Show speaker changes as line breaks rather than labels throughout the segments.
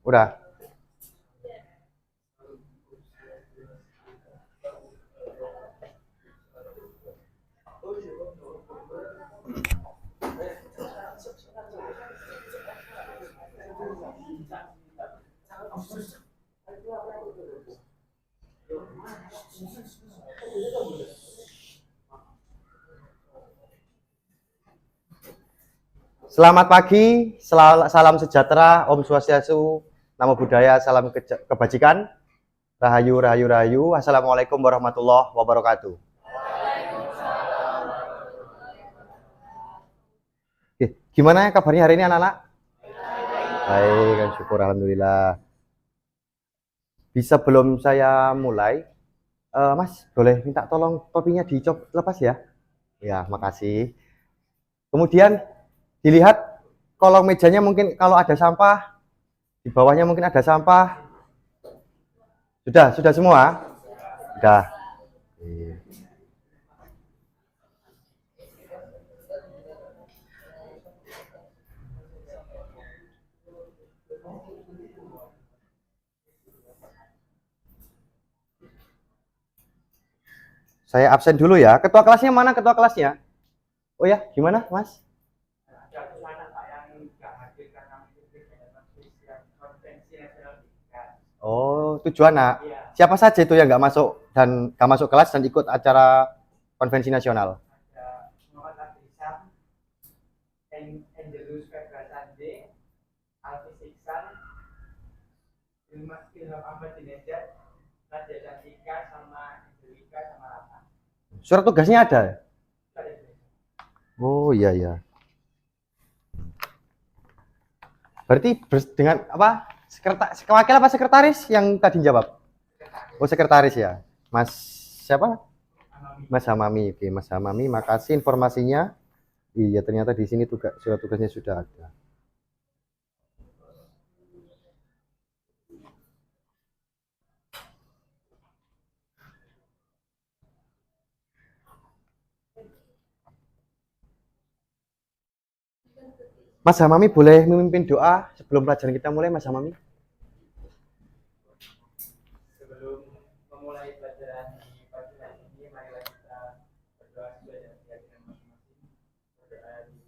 Udah. Selamat pagi, salam sejahtera, Om Swastiastu, Namo Buddhaya, salam kebajikan, Rahayu, Rahayu, Rahayu. Assalamualaikum warahmatullahi wabarakatuh. Oke, gimana kabarnya hari ini anak-anak? Baik, syukur alhamdulillah. Bisa belum saya mulai, Mas, boleh minta tolong topinya lepas ya? Ya, makasih. Kemudian dilihat kolong mejanya, mungkin kalau ada sampah, di bawahnya mungkin ada sampah. Sudah semua? Sudah. Saya absen dulu ya. Ketua kelasnya mana ketua kelasnya? Oh ya, gimana Mas? Oh, 7 anak. Siapa saja itu yang nggak masuk dan nggak masuk kelas dan ikut acara konvensi nasional? Surat tugasnya ada? Oh iya iya. Berarti dengan apa? Wakil apa sekretaris yang tadi jawab? Oh sekretaris ya. Mas siapa? Mas Hamami. Oke, Mas Hamami, makasih informasinya. Iya, ternyata di sini surat tugasnya sudah ada. Mas Hamami boleh memimpin doa sebelum pelajaran kita mulai, Mas Hamami?
Sebelum memulai pelajaran di pagi hari ini, marilah kita berdoa sesuai dengan keyakinan masing-masing. Berdoa di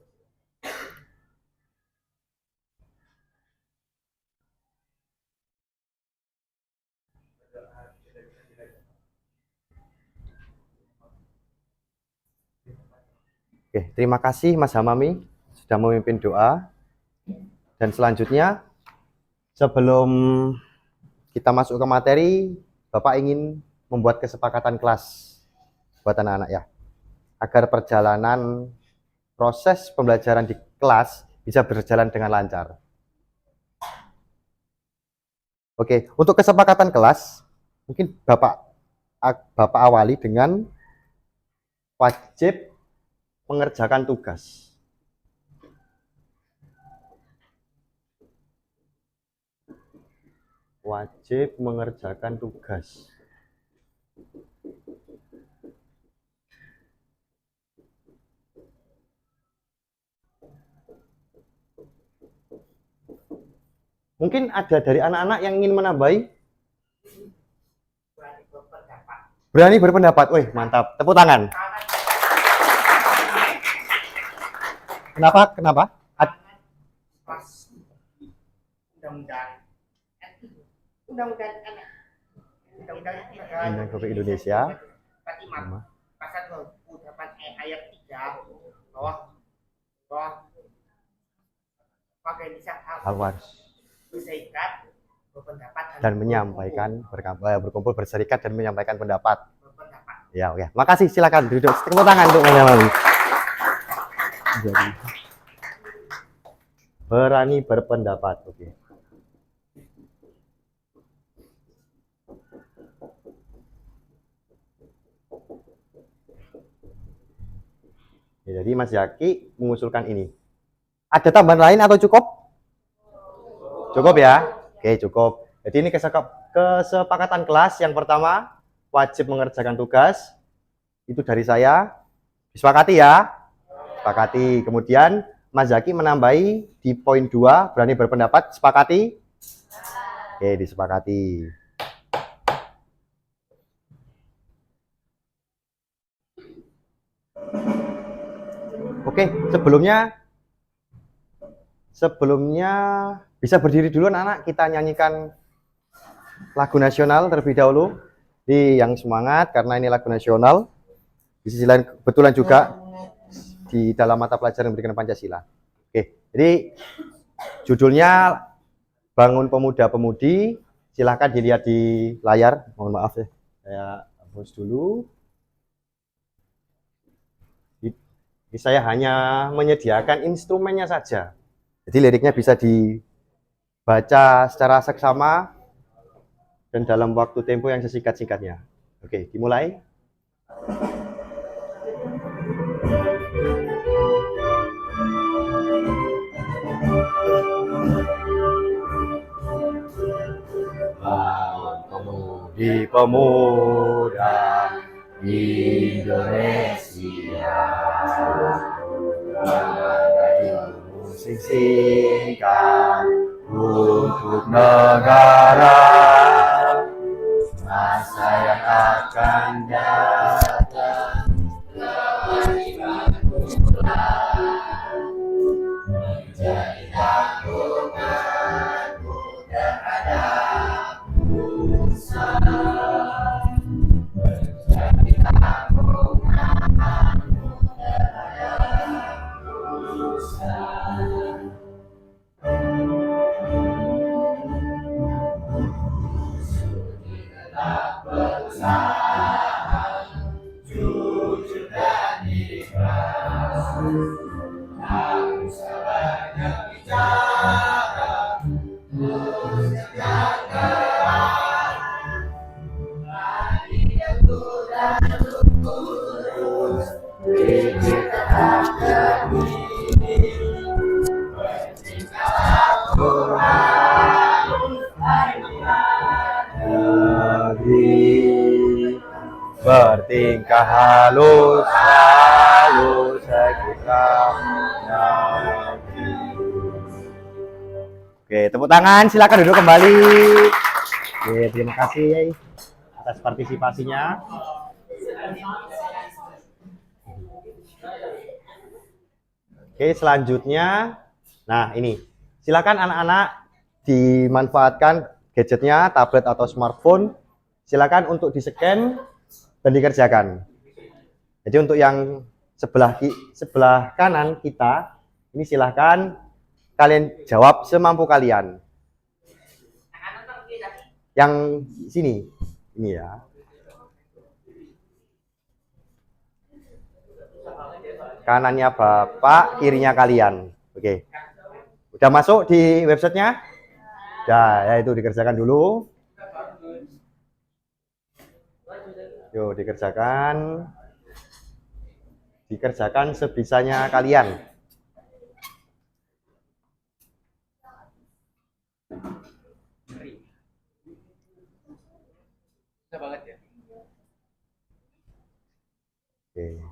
Oke, terima kasih Mas Hamami sudah memimpin doa. Dan selanjutnya, sebelum kita masuk ke materi, Bapak ingin membuat kesepakatan kelas buat anak-anak ya, agar perjalanan proses pembelajaran di kelas bisa berjalan dengan lancar. Oke, untuk kesepakatan kelas, mungkin Bapak awali dengan wajib mengerjakan tugas. Wajib mengerjakan tugas. Mungkin ada dari anak-anak yang ingin menambahi? Berani berpendapat. Wih, mantap. Tepuk tangan. Kenapa? Kenapa? Undang-undang Republik Indonesia.
Pasal 28 ayat 3 bahwa
harus
berserikat, berpendapat
dan menyampaikan berkumpul berserikat dan menyampaikan pendapat. Ya, oke. Makasih, silakan duduk. Tepuk tangan untuk menyamai. Berani berpendapat. Oke. Ya, jadi Mas Yaki mengusulkan ini. Ada tambahan lain atau cukup? Cukup ya? Oke, cukup. Jadi ini kesepakatan kelas. Yang pertama, wajib mengerjakan tugas. Itu dari saya. Disepakati ya? Sepakati. Kemudian Mas Zaki menambahi di poin 2, berani berpendapat. Sepakati? Oke, disepakati. Oke, sebelumnya bisa berdiri dulu anak-anak, kita nyanyikan lagu nasional terlebih dahulu. Di yang semangat karena ini lagu nasional. Di sisi lain kebetulan juga di dalam mata pelajaran pendidikan Pancasila. Oke, jadi judulnya Bangun Pemuda-Pemudi. Silahkan dilihat di layar. Mohon maaf ya, saya hapus dulu. Jadi saya hanya menyediakan instrumennya saja. Jadi liriknya bisa dibaca secara seksama dan dalam waktu tempo yang sesingkat-singkatnya. Oke, dimulai. Pemudi pemuda Indonesia, sing-singkan untuk negara, masa yang akan datang, kewajiban pulang menjadi tanggunganmu terhadap bangsa, menjadi tanggunganmu terhadap bangsa. Tetap berusaha, jujur dan ikhlas, tak usah banyak bicara, kerja keras, hatinya dan lurus, pikir tetap jernih, bertingkah laku halus, bertingkah halus sekitar negeri. Oke, tepuk tangan, silakan duduk kembali. Oke, terima kasih atas partisipasinya. Oke, selanjutnya, nah ini, silakan anak-anak dimanfaatkan gadgetnya, tablet atau smartphone. Silakan untuk di-scan dan dikerjakan. Jadi untuk yang sebelah kanan kita, ini silahkan kalian jawab semampu kalian. Yang sini, ini ya. Kanannya Bapak, kirinya kalian. Oke. Udah masuk di websitenya? Ya, itu dikerjakan dulu. Yuk, dikerjakan sebisanya kalian. Oke.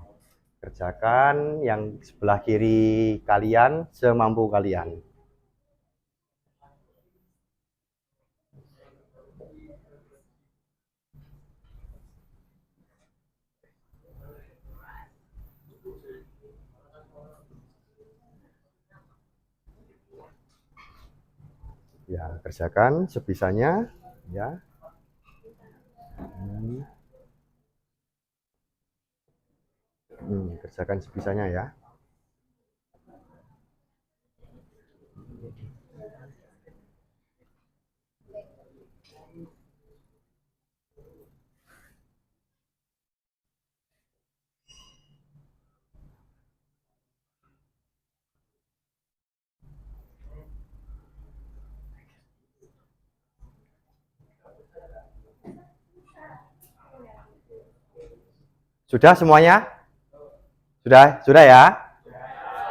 Kerjakan yang sebelah kiri kalian semampu kalian. Ya, kerjakan sebisanya ya. Kerjakan sebisanya ya. Sudah semuanya? Sudah ya?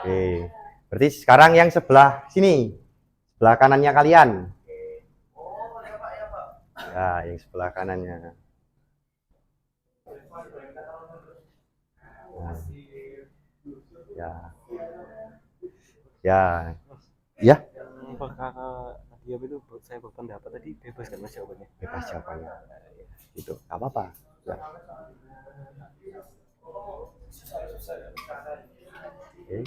Oke. Berarti sekarang yang sebelah sini, sebelah kanannya kalian. Ya, yang sebelah kanannya. Ya. Ya. Ya.
Iya itu saya berpendapat tadi bebas kan mas jawabannya.
Bebas jawabannya. Gitu. Gak apa-apa. Ya. Oke.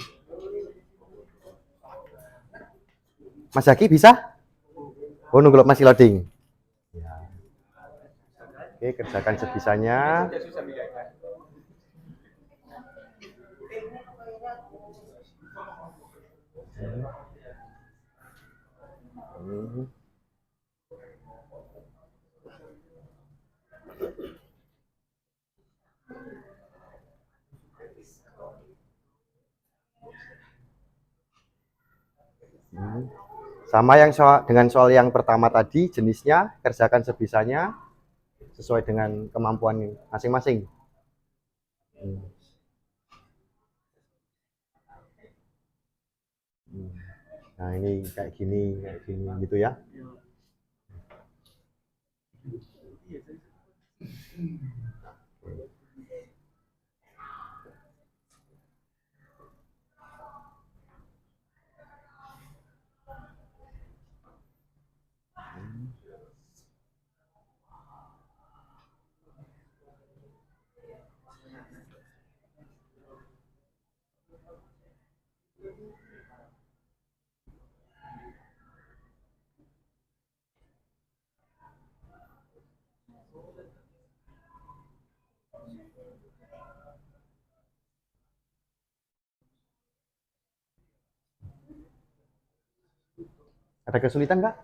Mas Zaki bisa? Oh, nunggu masih loading. Ya. Oke, kerjakan sebisanya.
Susah bedakan.
Hmm. Hmm. Sama yang dengan soal yang pertama tadi, jenisnya kerjakan sebisanya sesuai dengan kemampuan masing-masing. Hmm. Nah, ini kayak gini gitu ya. Ada kesulitan nggak?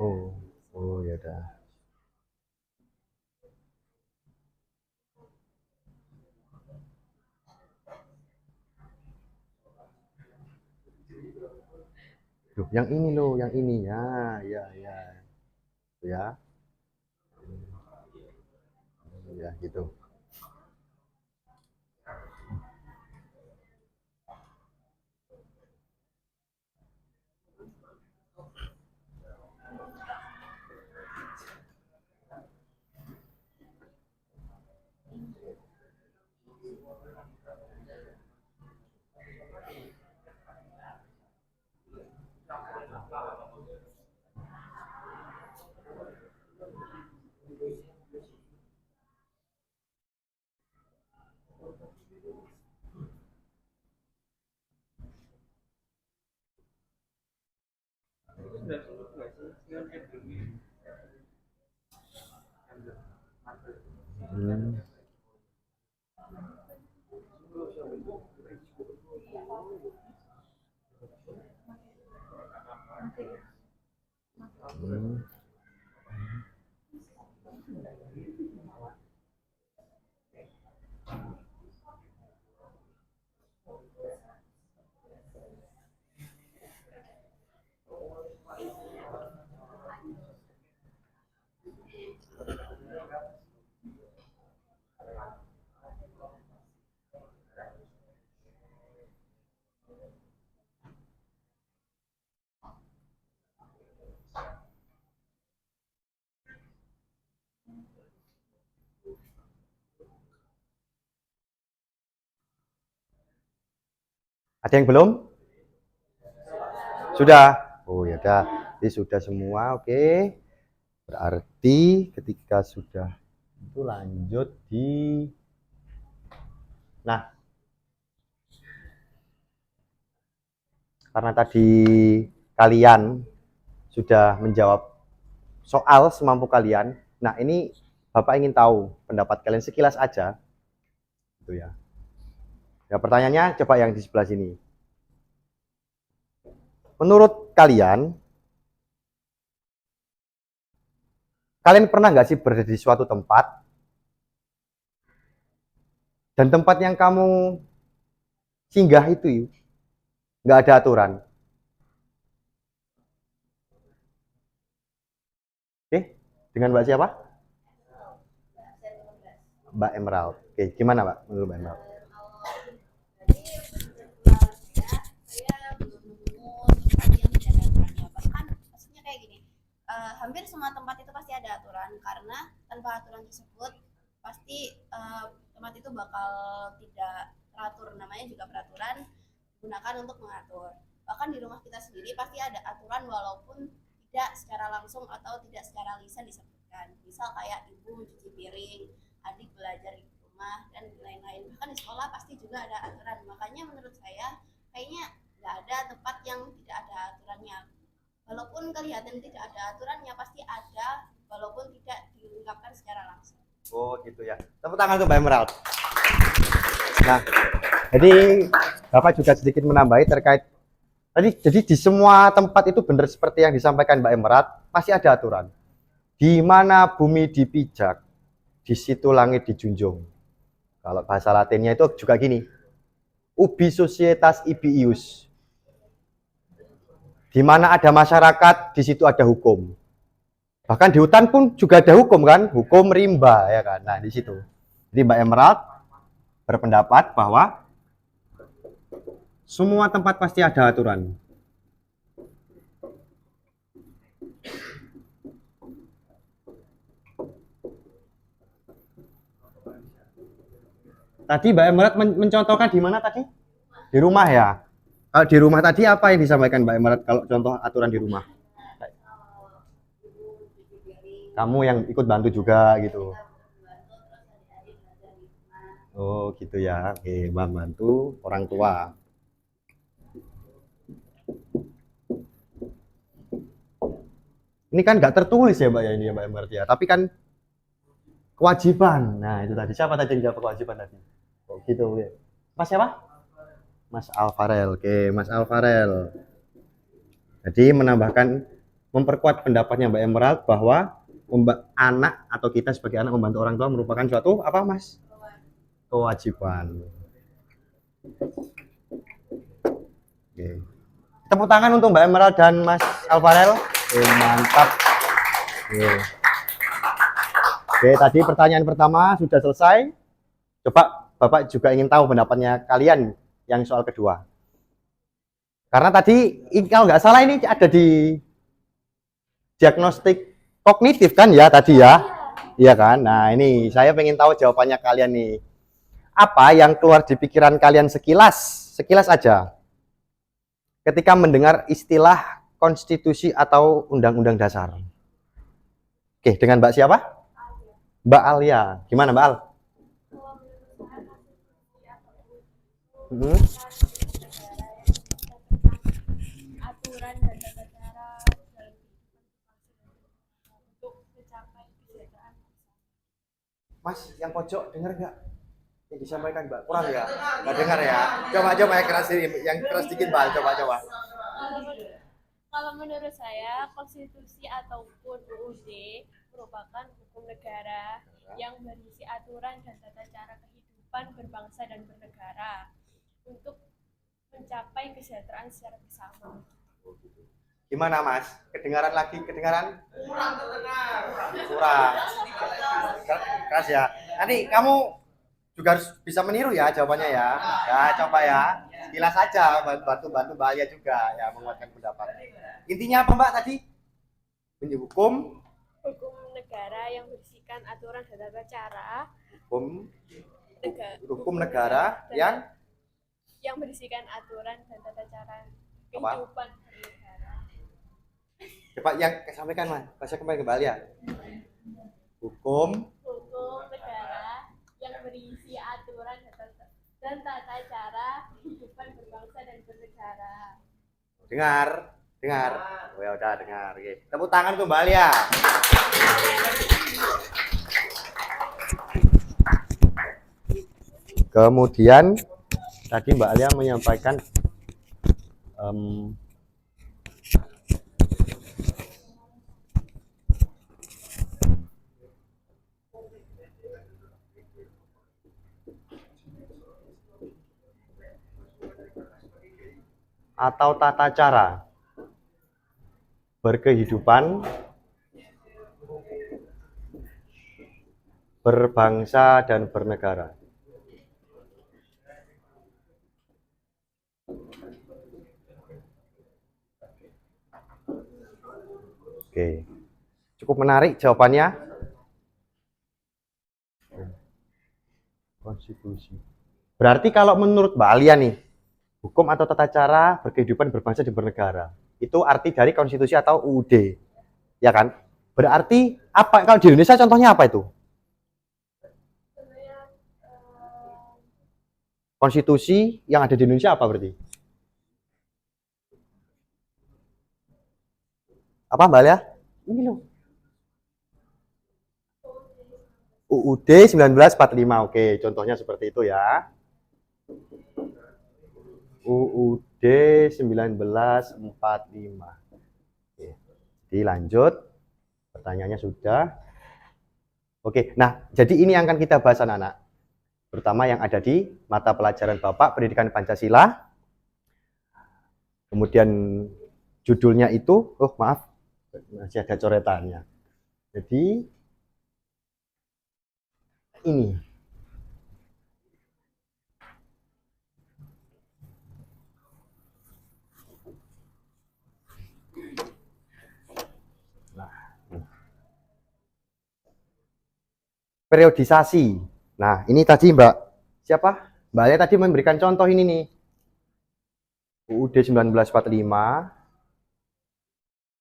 Oh, oh ya udah. Duh, yang ini loh, yang ini ya, ya, ya, ya, ya gitu. Hmm. Hmm. Ada yang belum? Sudah? Oh ya udah, ini sudah semua, oke. Berarti ketika sudah itu lanjut di, nah, karena tadi kalian sudah menjawab soal semampu kalian. Nah, ini Bapak ingin tahu pendapat kalian sekilas aja. Gitu ya. Ya, pertanyaannya coba yang di sebelah sini. Menurut kalian, kalian pernah nggak sih berada di suatu tempat dan tempat yang kamu singgah itu nggak ada aturan? Oke, dengan Mbak siapa? Mbak Emerald. Oke, gimana Mbak menurut Mbak Emerald?
Hampir semua tempat itu pasti ada aturan, karena tanpa aturan tersebut pasti tempat itu bakal tidak teratur. Namanya juga peraturan digunakan untuk mengatur. Bahkan di rumah kita sendiri pasti ada aturan walaupun tidak secara langsung atau tidak secara lisan disebutkan. Misal kayak ibu mencuci piring, adik belajar di rumah, dan lain-lain. Bahkan di sekolah pasti juga ada aturan. Makanya menurut saya kayaknya nggak ada tempat yang tidak ada aturannya. Walaupun kelihatan tidak ada aturannya, pasti ada walaupun tidak diungkapkan secara langsung.
Oh gitu ya. Tepuk tangan untuk Mbak Emerald. Nah, jadi Bapak juga sedikit menambahi terkait tadi. Jadi di semua tempat itu benar seperti yang disampaikan Mbak Emerald, pasti ada aturan. Di mana bumi dipijak, di situ langit dijunjung. Kalau bahasa Latinnya itu juga gini. Ubi societas ibi ius. Di mana ada masyarakat, di situ ada hukum. Bahkan di hutan pun juga ada hukum kan, hukum rimba ya kan. Nah, di situ. Jadi Mbak Emerald berpendapat bahwa semua tempat pasti ada aturan. Tadi Mbak Emerald mencontohkan di mana tadi? Di rumah ya. Kalau di rumah tadi apa yang disampaikan Mbak Emerald kalau contoh aturan di rumah? Kamu yang ikut bantu juga gitu. Oh gitu ya. Oke, bantu orang tua. Ini kan nggak tertulis ya Mbak ya ini ya Mbak Emerald ya. Tapi kan kewajiban. Nah itu tadi. Siapa tadi yang jawab kewajiban tadi? Oh gitu ya. Mas siapa? Mas Alfarel. Oke, Mas Alfarel. Jadi menambahkan, memperkuat pendapatnya Mbak Emerald bahwa anak atau kita sebagai anak membantu orang tua merupakan suatu apa Mas? Kewajiban. Oke. Tepuk tangan untuk Mbak Emerald dan Mas Alfarel. Oke, mantap. Oke. Oke, tadi pertanyaan pertama sudah selesai. Coba Bapak juga ingin tahu pendapatnya kalian yang soal kedua. Karena tadi kalau nggak salah ini ada di diagnostik kognitif kan ya tadi ya. Iya kan? Nah, ini saya pengen tahu jawabannya kalian nih. Apa yang keluar di pikiran kalian sekilas? Sekilas aja. Ketika mendengar istilah konstitusi atau undang-undang dasar. Oke, dengan Mbak siapa? Mbak Alia. Gimana Mbak Al?
Aturan dan tata cara dalam untuk mencapai kesejahteraan.
Mas, yang pojok dengar nggak? Yang disampaikan Mbak kurang ya? Nggak dengar ya? Coba yang keras sedikit Mbak. Coba.
Kalau menurut saya, konstitusi ataupun UUD merupakan hukum negara yang berisi aturan dan tata cara kehidupan berbangsa dan bernegara untuk mencapai kesejahteraan secara bersama.
Gimana Mas? Kedengaran lagi? Kedengaran? Kurang. Keras ya. Nanti kamu juga harus bisa meniru ya jawabannya ya. Ya coba ya. Sekilas saja bantu Mbak Alia juga ya menguatkan pendapat. Intinya apa Mbak tadi? Hukum
negara yang berisikan aturan dan tata cara.
Hukum negara yang
berisikan aturan dan tata cara kehidupan bernegara.
Coba yang sampaikan Mas. Bahasa kembali ke Mbak Alia. Hukum
negara yang berisi aturan dan tata cara kehidupan berbangsa dan bernegara.
Dengar. Oh ya udah dengar. Oke. Tepuk tangan untuk Mbak Alia. Kemudian tadi Mbak Alia menyampaikan atau tata cara berkehidupan, berbangsa dan bernegara. Oke, cukup menarik jawabannya. Konstitusi. Berarti kalau menurut Mbak Alia nih, hukum atau tata cara berkehidupan berbangsa dan bernegara. Itu arti dari konstitusi atau UUD. Ya kan? Berarti apa kalau di Indonesia contohnya apa itu?
Sebenarnya
Konstitusi yang ada di Indonesia apa berarti? Apa Mbak Alia? Ini loh. UUD 1945. Oke, contohnya seperti itu ya. UUD 1945. Oke. Jadi lanjut. Pertanyaannya sudah. Oke, nah jadi ini yang akan kita bahas anak-anak. Terutama yang ada di mata pelajaran Bapak Pendidikan Pancasila. Kemudian judulnya itu, oh maaf, masih ada coretannya. Jadi ini. Periodisasi. Nah, ini tadi Mbak siapa? Mbak Alia tadi memberikan contoh ini nih. UUD 1945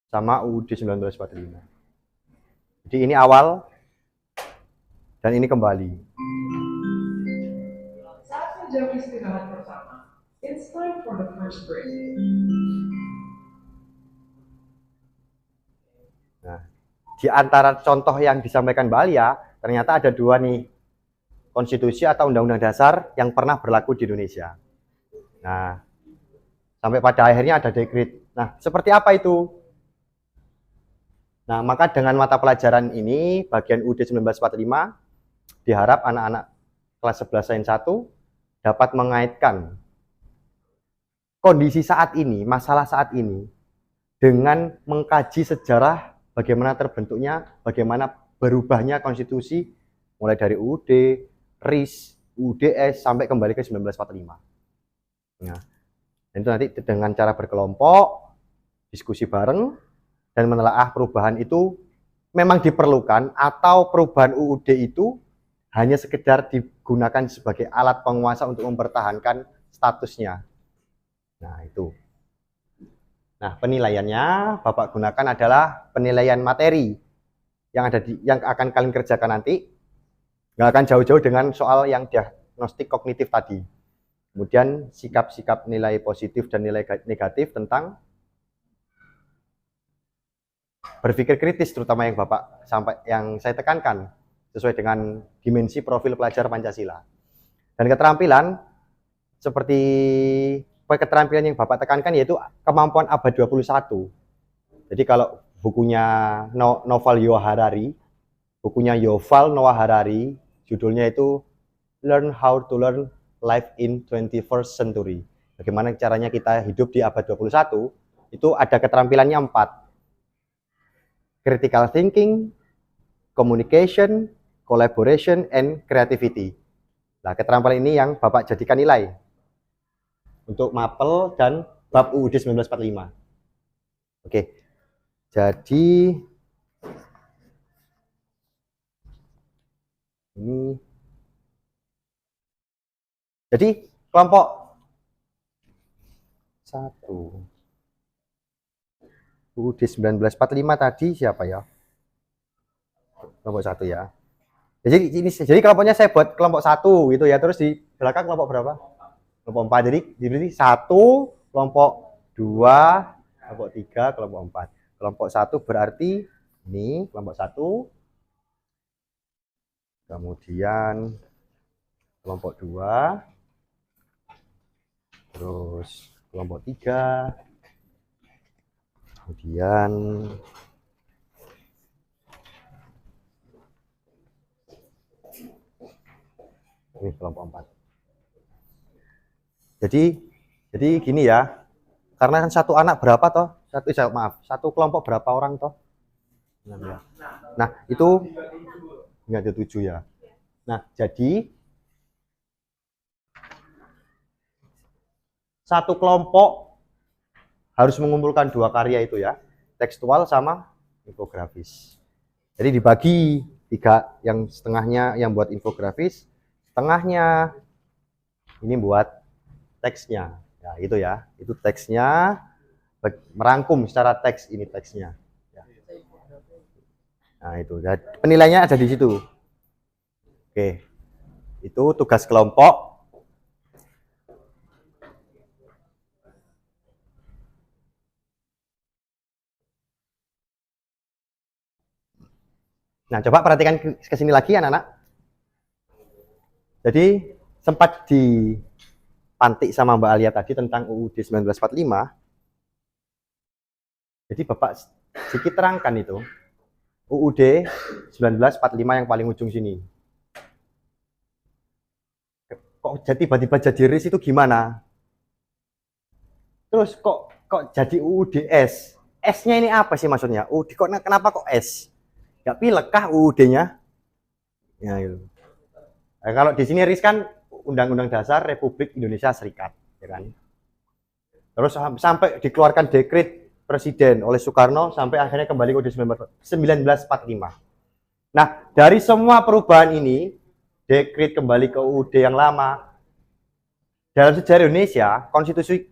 sama UUD 1945. Jadi ini awal dan ini kembali.
Saatnya jam istirahat bersama. It's time for the first break.
Nah, di antara contoh yang disampaikan Mbak Alia, ternyata ada dua nih, konstitusi atau undang-undang dasar yang pernah berlaku di Indonesia. Nah, sampai pada akhirnya ada dekret. Nah, seperti apa itu? Nah, maka dengan mata pelajaran ini, bagian UUD 1945, diharap anak-anak kelas 11 sains 1 dapat mengaitkan kondisi saat ini, masalah saat ini, dengan mengkaji sejarah bagaimana terbentuknya, bagaimana berubahnya konstitusi, mulai dari UUD, RIS, UUDS, sampai kembali ke 1945. Nah, dan itu nanti dengan cara berkelompok, diskusi bareng, dan menelaah perubahan itu memang diperlukan, atau perubahan UUD itu hanya sekedar digunakan sebagai alat penguasa untuk mempertahankan statusnya. Nah, itu. Nah, penilaiannya Bapak gunakan adalah penilaian materi yang akan kalian kerjakan nanti. Nggak akan jauh-jauh dengan soal yang diagnostik kognitif tadi. Kemudian sikap-sikap nilai positif dan nilai negatif tentang berpikir kritis, terutama yang saya tekankan sesuai dengan dimensi profil pelajar Pancasila. Dan keterampilan seperti keterampilan yang Bapak tekankan yaitu kemampuan abad 21. Jadi kalau bukunya Noval Noah Harari, judulnya itu Learn How to Learn Life in 21st Century. Bagaimana caranya kita hidup di abad 21, itu ada keterampilannya 4. Critical thinking, communication, collaboration, and creativity. Nah, keterampilan ini yang Bapak jadikan nilai untuk mapel dan bab UUD 1945. Oke, jadi ini. Jadi kelompok 1. UUD 1945 tadi siapa ya? Kelompok 1 ya. Jadi kelompoknya saya buat kelompok 1 gitu ya. Terus di belakang kelompok berapa? Kelompok 4. Jadi berarti 1, kelompok 2, kelompok 3, kelompok 4. Kelompok 1 berarti ini kelompok 1. Kemudian kelompok 2. Terus kelompok 3. Kemudian ini kelompok 4. Jadi gini ya, karena kan satu anak berapa toh? Satu kelompok berapa orang toh? Nah, itu nggak ada 7 ya. Nah, jadi satu kelompok harus mengumpulkan 2 karya itu ya, tekstual sama infografis. Jadi dibagi 3, yang setengahnya yang buat infografis, setengahnya ini buat teksnya. Ya. Ya, itu ya. Itu teksnya, merangkum secara teks ini teksnya. Ya. Nah, itu. Penilaiannya ada di situ. Oke. Itu tugas kelompok. Nah, coba perhatikan ke sini lagi anak-anak. Jadi sempat dipantik sama Mbak Alia tadi tentang UUD 1945. Jadi Bapak sedikit terangkan itu. UUD 1945 yang paling ujung sini. Kok tiba-tiba jadi RIS itu gimana? Terus kok jadi UUDS? S-nya ini apa sih maksudnya? Kenapa kok S? Gak pilek kah UUD-nya? Ya, gitu. Nah, kalau di sini RIS kan Undang-Undang Dasar Republik Indonesia Serikat, ya kan? Terus sampai dikeluarkan dekret Presiden oleh Soekarno sampai akhirnya kembali ke UUD 1945. Nah, dari semua perubahan ini, dekret kembali ke UUD yang lama, dalam sejarah Indonesia, konstitusi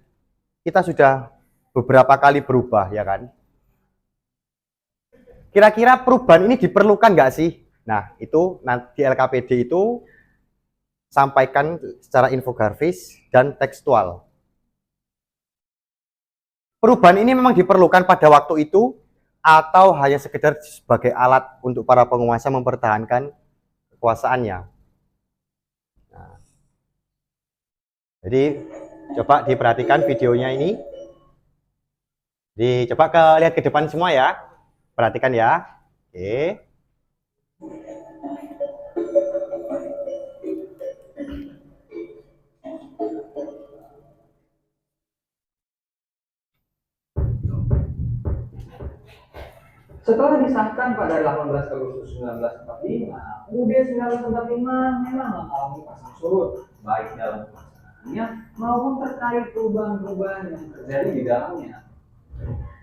kita sudah beberapa kali berubah, ya kan? Kira-kira perubahan ini diperlukan nggak sih? Nah, itu nanti LKPD itu sampaikan secara infografis dan tekstual. Perubahan ini memang diperlukan pada waktu itu atau hanya sekedar sebagai alat untuk para penguasa mempertahankan kekuasaannya. Nah, jadi coba diperhatikan videonya ini. Coba lihat ke depan semua ya. Perhatikan ya. Oke.
Setelah disahkan pada 18 Agustus 1945, UUD 1945 memang mengalami pasang surut, baik dalam pelaksanaannya maupun terkait perubahan-perubahan yang terjadi di dalamnya.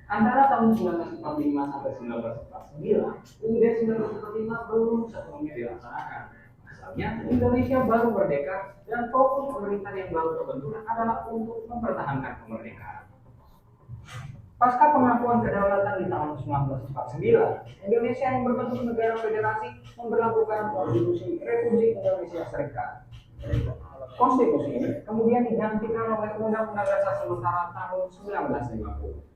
Antara tahun 1945 sampai 1949, UUD 1945 belum sepenuhnya dilaksanakan. Asalnya, Indonesia baru merdeka dan fokus pemerintahan yang baru terbentuk adalah untuk mempertahankan kemerdekaan. Pasca pengakuan kedaulatan di tahun 1949, Indonesia yang berbentuk negara federasi memberlakukan Konstitusi Republik Indonesia Serikat. Konstitusi ini kemudian digantikan oleh Undang-Undang Dasar Sementara tahun 1950.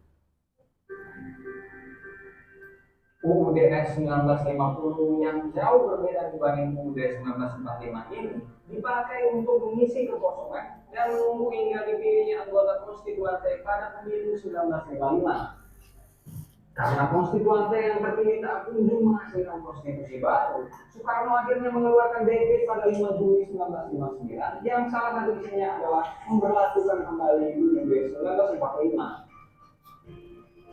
UUDS 1950 yang jauh berbeda dibanding UUD 1945 ini dipakai untuk mengisi kekosongan dan menunggu hingga dipilihnya anggota konstituante pada pemilu 1955. Karena konstituante yang terpilih tak kunjung menghasilkan konstitusi baru, Soekarno akhirnya mengeluarkan dekret pada 5 Juli 1959 yang salah satu isinya adalah memberlakukan kembali UUD 1945.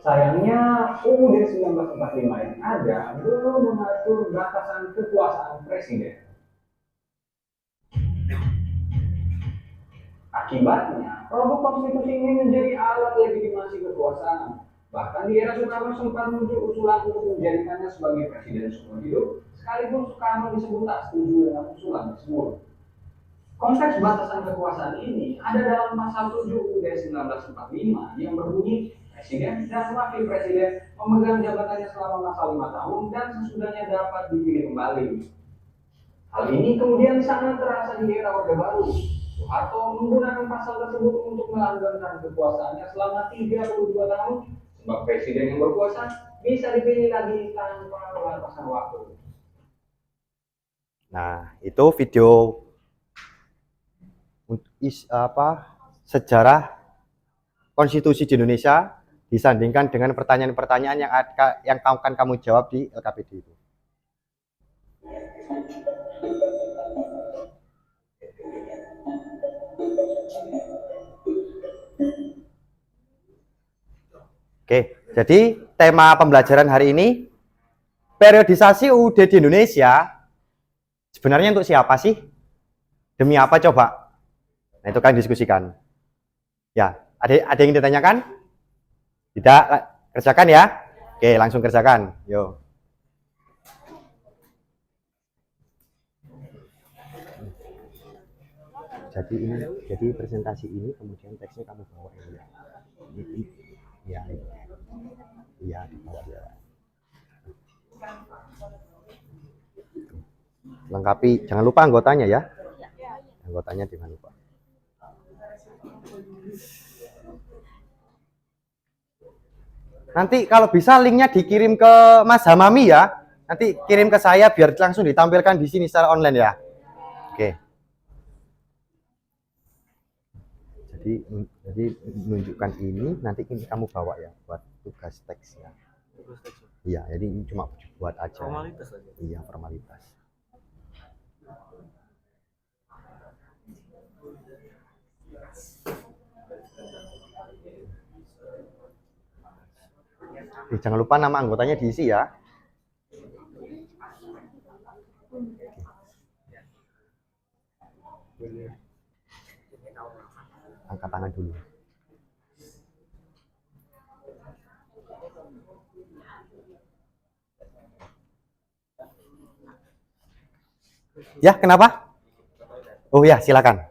Sayangnya, UUD 1945 yang ada belum mengatur batasan kekuasaan presiden. Akibatnya, produk konstitusi ini menjadi alat legitimasi kekuasaan. Bahkan di era Soekarno sempat muncul usulan untuk menjadikannya sebagai presiden seumur hidup, sekalipun Soekarno disebut tak setuju dengan usulan tersebut. Konteks batasan kekuasaan ini ada dalam pasal 7 UUD 1945 yang berbunyi Presiden dan Wakil Presiden memegang jabatannya selama masa 5 tahun dan sesudahnya dapat dipilih kembali. Hal ini kemudian sangat terasa di era Orde Baru. Soeharto menggunakan pasal tersebut untuk melanggengkan kekuasaannya selama 32 tahun, sebab presiden yang berkuasa bisa dipilih lagi tanpa batasan waktu.
Nah, itu video sejarah konstitusi di Indonesia disandingkan dengan pertanyaan-pertanyaan yang akan kamu jawab di LKPD itu. Oke, jadi tema pembelajaran hari ini, periodisasi UUD di Indonesia sebenarnya untuk siapa sih? Demi apa coba? Nah, itu kan diskusikan. Ya, ada yang ditanyakan? Tidak, kerjakan ya. Oke, langsung kerjakan. Yo. jadi presentasi ini kemudian teksnya kamu bawa ya. Iya, iya dibawa ya. Lengkapi, jangan lupa anggotanya ya. Anggotanya jangan lupa. Nanti kalau bisa linknya dikirim ke Mas Hamami ya. Nanti kirim ke saya biar langsung ditampilkan di sini secara online ya. Oke. Jadi menunjukkan ini nanti ini kamu bawa ya buat tugas teksnya. Iya, jadi ini cuma buat aja.
Formalitas aja.
Iya, formalitas. Jangan lupa nama anggotanya diisi ya. Angkat tangan dulu. Ya, kenapa? Oh ya, silakan.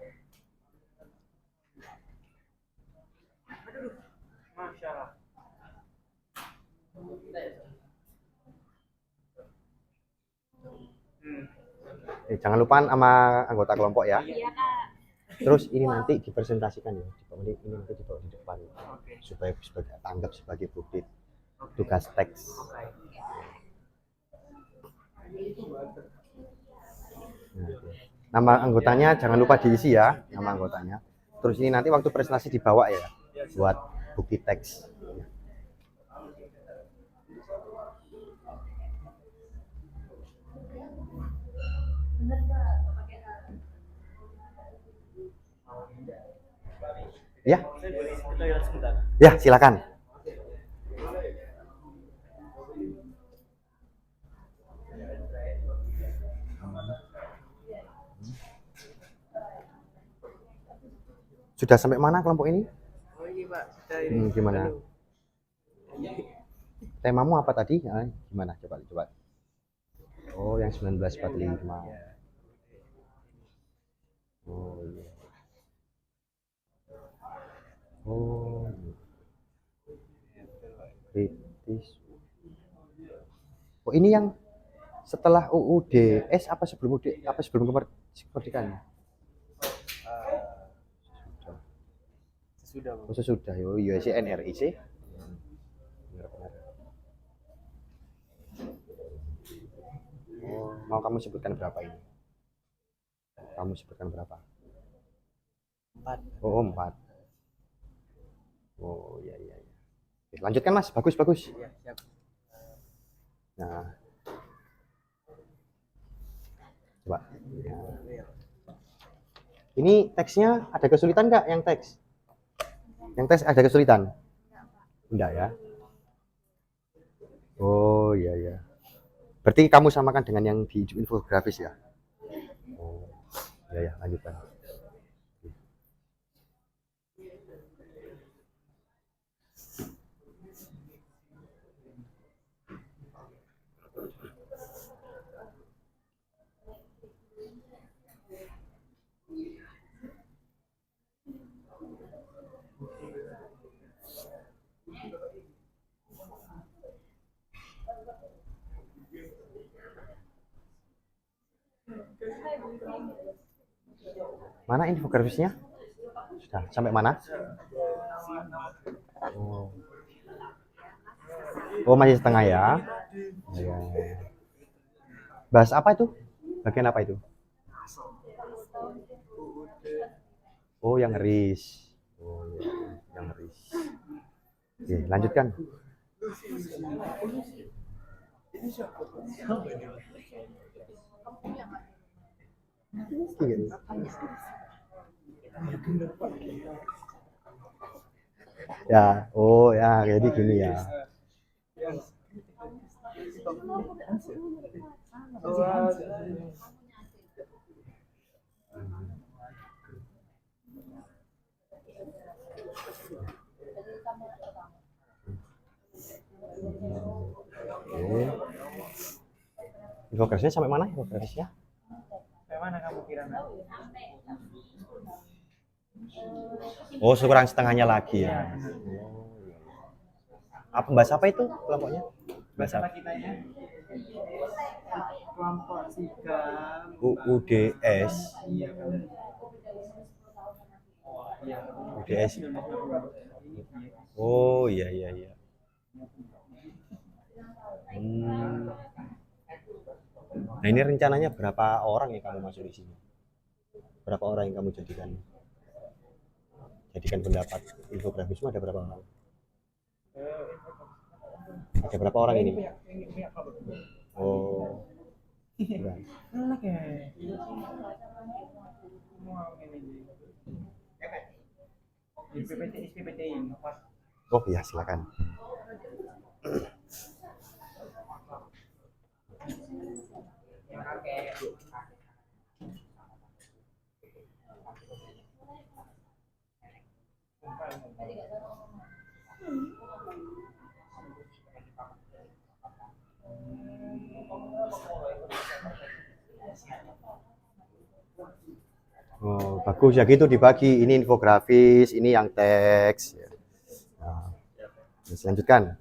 Jangan lupa sama anggota kelompok ya.
Iya, Kak.
Terus ini nanti dipresentasikan ya. Ini nanti dibawa di depan supaya tanggap sebagai bukti tugas teks. Nama anggotanya jangan lupa diisi ya, nama anggotanya. Terus ini nanti waktu presentasi dibawa ya buat bukti teks. Ya, ya silakan. Sudah sampai mana kelompok ini?
Oh iya Pak, kita ini
Gimana? Temamu apa tadi? Gimana? Coba. Oh, yang 1945. Oh iya. Oh, British. Oh ini yang setelah UUDS apa sebelum kemerdekaan?
Sudah.
Oh, sesudah ya, USNRI sih. Benar. Oh, mau kamu sebutkan berapa ini? Kamu sebutkan berapa?
4.
Oh, 4. Oh, iya. Oke, lanjutkan Mas, bagus.
ya, siap.
Nah, coba. Ya. Ini teksnya ada kesulitan nggak? Yang teks ada kesulitan? Enggak ya? Oh iya. Berarti kamu samakan dengan yang di infografis ya? Oh iya, lanjutkan. Mana infografisnya? Sudah sampai mana? Oh masih setengah ya? Ya. Bahas apa itu? Bagian apa itu? Oh yang RIS. Oh ya, yang RIS. Oke, lanjutkan. Ya, oh ya, jadi gini ya. Oke. Infografisnya sampai mana infografisnya?
Sampai mana kamu kira nanti?
Oh, sekurang setengahnya lagi ya.
Ya, benar.
Apa bahasa apa itu kelompoknya?
Bahasa
Bahasa
apa kitanya? Kelompok 3.
UUDS.
Iya, benar. Iya.
UDS.
Indonesia Rural. Ini dia.
Oh, iya iya iya. Hmm. Nah, ini rencananya berapa orang yang kamu masuk di sini? Berapa orang yang kamu jadikan pendapat infografismu, ada berapa orang? Ada berapa orang ini? Oh, enggak.
Enak ya. Mau ini. SPPT Inovas.
Oh iya, silakan. Oh, bagus ya gitu dibagi. Ini infografis, ini yang teks. Nah, terus lanjutkan.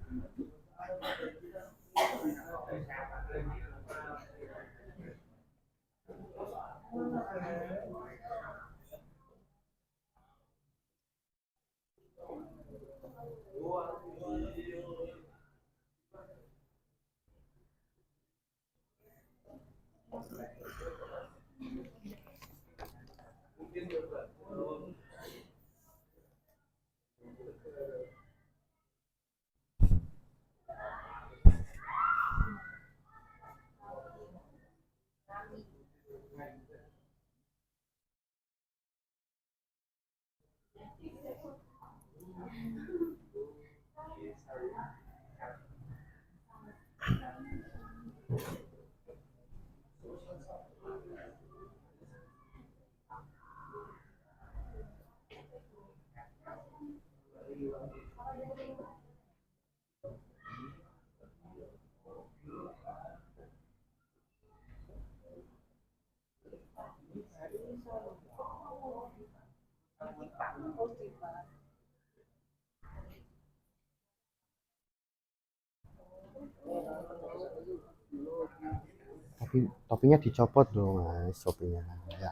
Tapi topinya dicopot dong, Mas, topinya. Ya.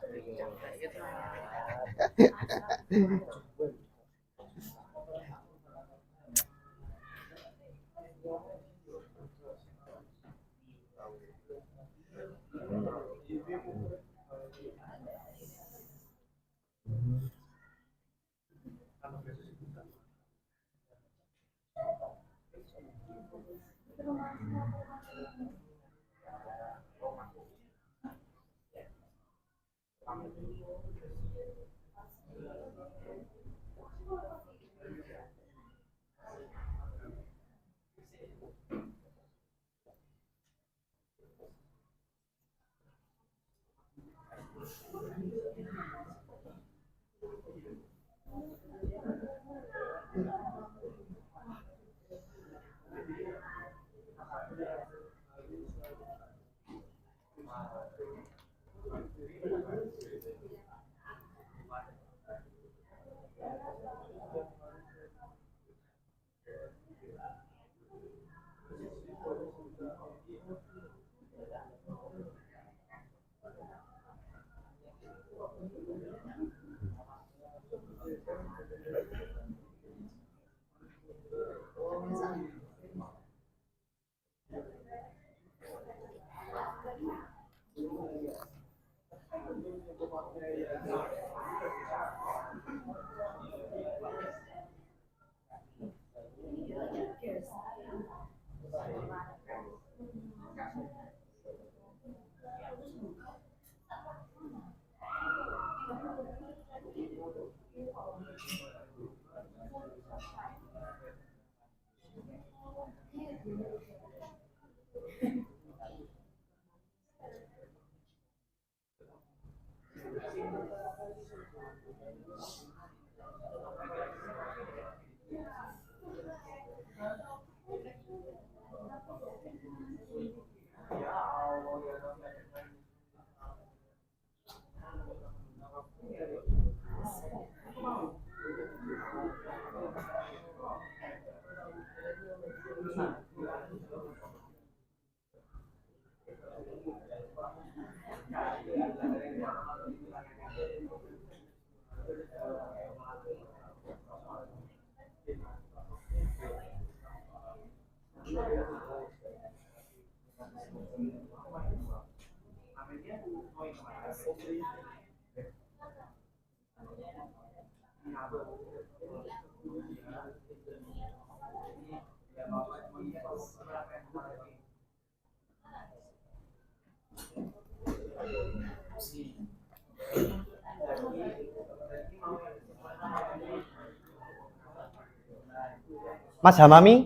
Mas Hamami,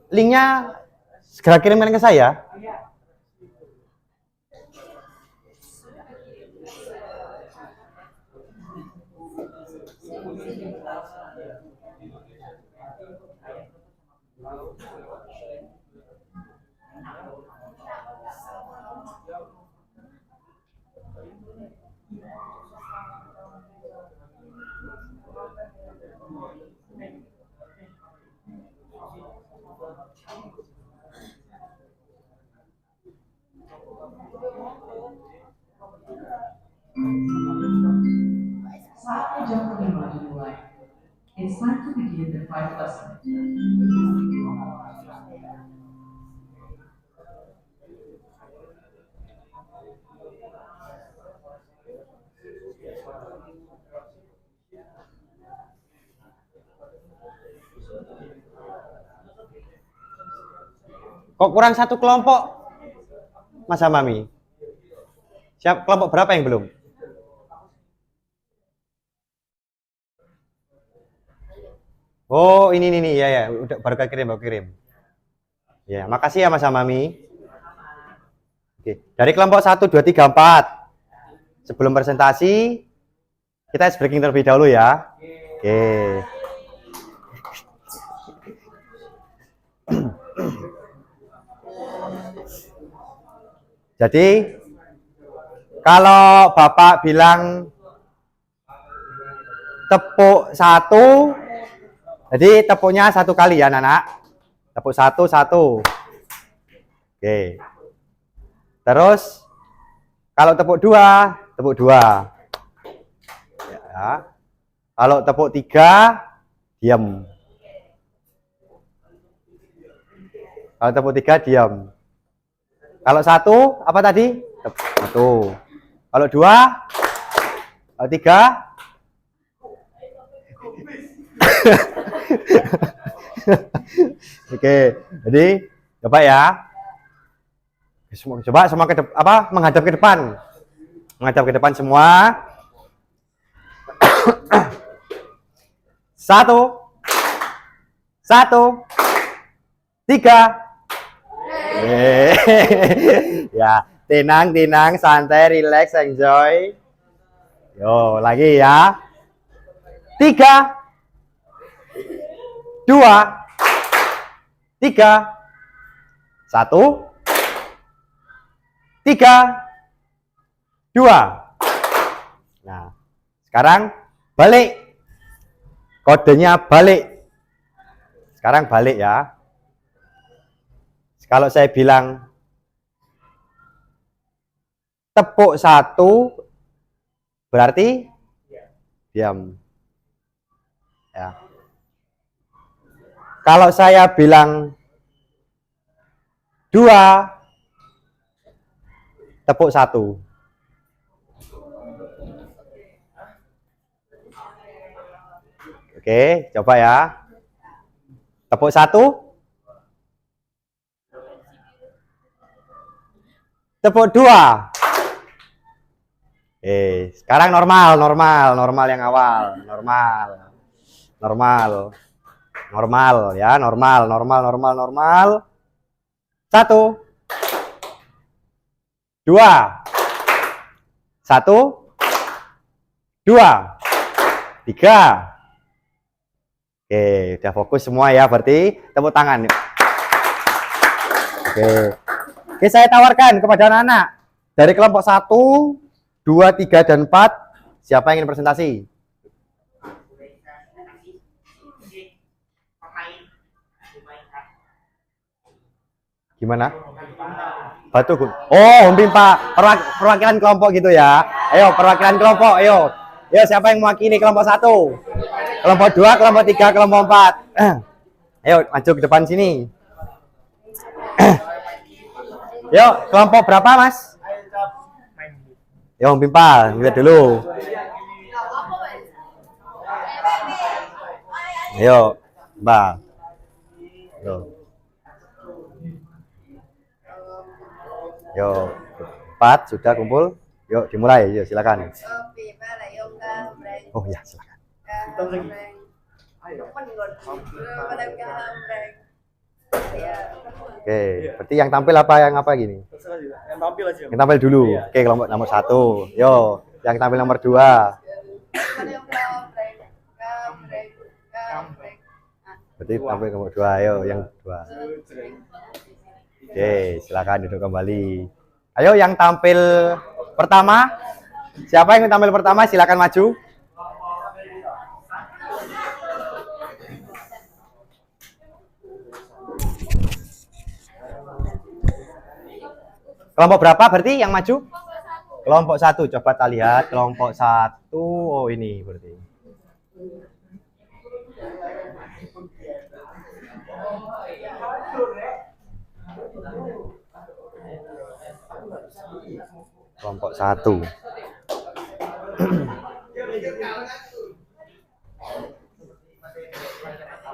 linknya segera kirimkan ke saya.
Saatnya jam 5 dimulai. It's time to begin the 5 lesson.
Kok kurang satu kelompok, Mas Hamami? Siap, kelompok berapa yang belum? Oh, ini ya, udah baru kirim. Ya, makasih ya Mas Hamami. Oke, dari kelompok 1, 2, 3, 4. Sebelum presentasi, kita ice breaking terlebih dahulu ya. Oke. Jadi, kalau Bapak bilang tepuk 1, jadi tepuknya 1 kali ya, anak-anak. Tepuk 1. Oke. Terus, kalau tepuk 2, tepuk 2. Ya. Kalau tepuk 3, diam. Kalau tepuk 3, diam. Kalau 1, apa tadi? 1. Kalau 2, kalau 3, oke, jadi coba ya. Coba semua menghadap ke depan. Menghadap ke depan semua. 1, 3. Ya, tenang, santai, relax, enjoy. Yo, lagi ya. 3, 2, 3, 1, 3, 2. Nah, sekarang balik. Kodenya balik. Sekarang balik ya. Kalau saya bilang tepuk 1, berarti diam. Ya. Kalau saya bilang 2, tepuk 1. Oke, coba ya. Tepuk 1. Tepuk 2. Sekarang normal yang awal. Normal ya, normal. 1, 2, 1, 2, 3. Oke, udah fokus semua ya, berarti tepuk tangan. Oke, saya tawarkan kepada anak-anak dari kelompok 1, 2, 3, dan 4, siapa yang ingin presentasi? Gimana? Batu. Oh, Pimpa, perwakilan kelompok gitu ya. Ayo, perwakilan kelompok, ayo. Ya, siapa yang mewakili kelompok 1? Kelompok 2, kelompok 3, kelompok 4. Ayo, maju ke depan sini. Yuk, kelompok berapa, Mas? Yo, Pimpal, lihat dulu. Yo, Mbak. Yo. Yo, 4 sudah kumpul. Yuk, dimulai. Yuk, silakan. Oh ya, silakan. Oke, berarti yang tampil apa gini?
Yang tampil aja.
Yang tampil dulu. Oke, kelompok nomor 1. Yo, yang tampil nomor 2. Berarti tampil nomor 2. Ayo, yang 2. Oke, silakan duduk kembali. Ayo, yang tampil pertama. Siapa yang tampil pertama? Silakan maju. Kelompok berapa berarti yang maju? Kelompok 1. Coba kita lihat kelompok 1. Oh, ini berarti. Kelompok 1.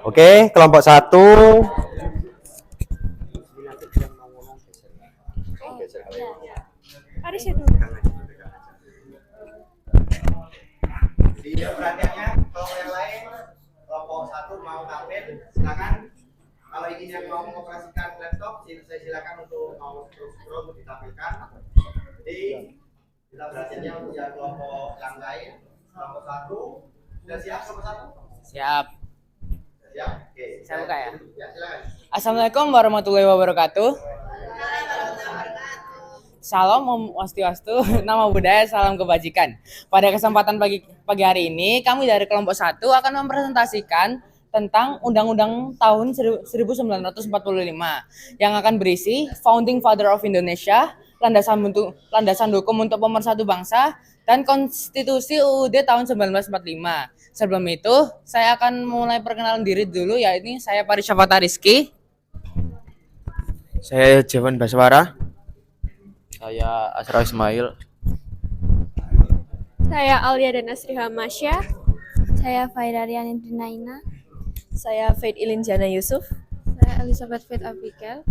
Oke, kelompok 1.
Paris itu.
Jadi perhatiannya kelompok yang lain, kelompok 1 mau tampil, silakan. Kalau ingin yang mau mengoperasikan laptop, saya silakan untuk mau scroll untuk ditampilkan. Jadi kita perhatiannya untuk yang kelompok yang lain, kelompok 1 sudah siap kelompok 1?
Siap.
Siap. Oke.
Saya buka ya.
Ya, silakan.
Assalamualaikum warahmatullahi wabarakatuh. Salam Om Wastiwastu, nama budaya, salam kebajikan. Pada kesempatan pagi hari ini, kami dari kelompok 1 akan mempresentasikan tentang Undang-Undang tahun 1945 yang akan berisi Founding Father of Indonesia, landasan hukum untuk pemersatu bangsa, dan Konstitusi UUD tahun 1945. Sebelum itu, saya akan mulai perkenalan diri dulu, yaitu saya Parisyafata Rizky.
Saya Jewan Baswara. Saya Asra Ismail.
Saya Alia dan Asri Hamasya.
Saya Fairarian Indrinaina.
Saya Faith Ilinjana Yusuf.
Saya Elizabeth Faith Abigail.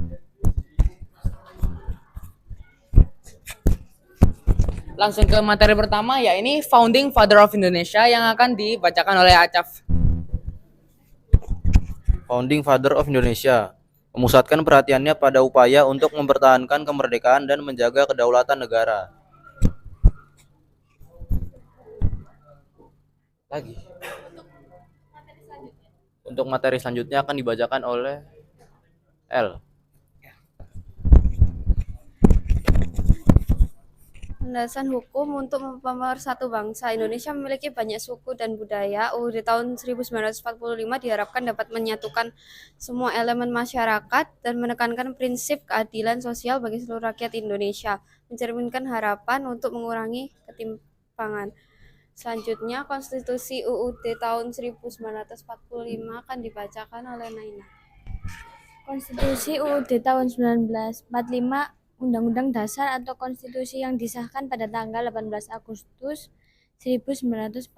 Langsung ke materi pertama, yaitu Founding Father of Indonesia yang akan dibacakan oleh Acaf.
Founding Father of Indonesia memusatkan perhatiannya pada upaya untuk mempertahankan kemerdekaan dan menjaga kedaulatan negara. Lagi. Untuk materi selanjutnya akan dibacakan oleh L.
Landasan hukum untuk pemersatu bangsa. Indonesia memiliki banyak suku dan budaya. UUD tahun 1945 diharapkan dapat menyatukan semua elemen masyarakat dan menekankan prinsip keadilan sosial bagi seluruh rakyat Indonesia, mencerminkan harapan untuk mengurangi ketimpangan. Selanjutnya, Konstitusi UUD tahun 1945 akan dibacakan oleh Naina.
Konstitusi UUD tahun 1945, Undang-Undang Dasar atau Konstitusi yang disahkan pada tanggal 18 Agustus 1945.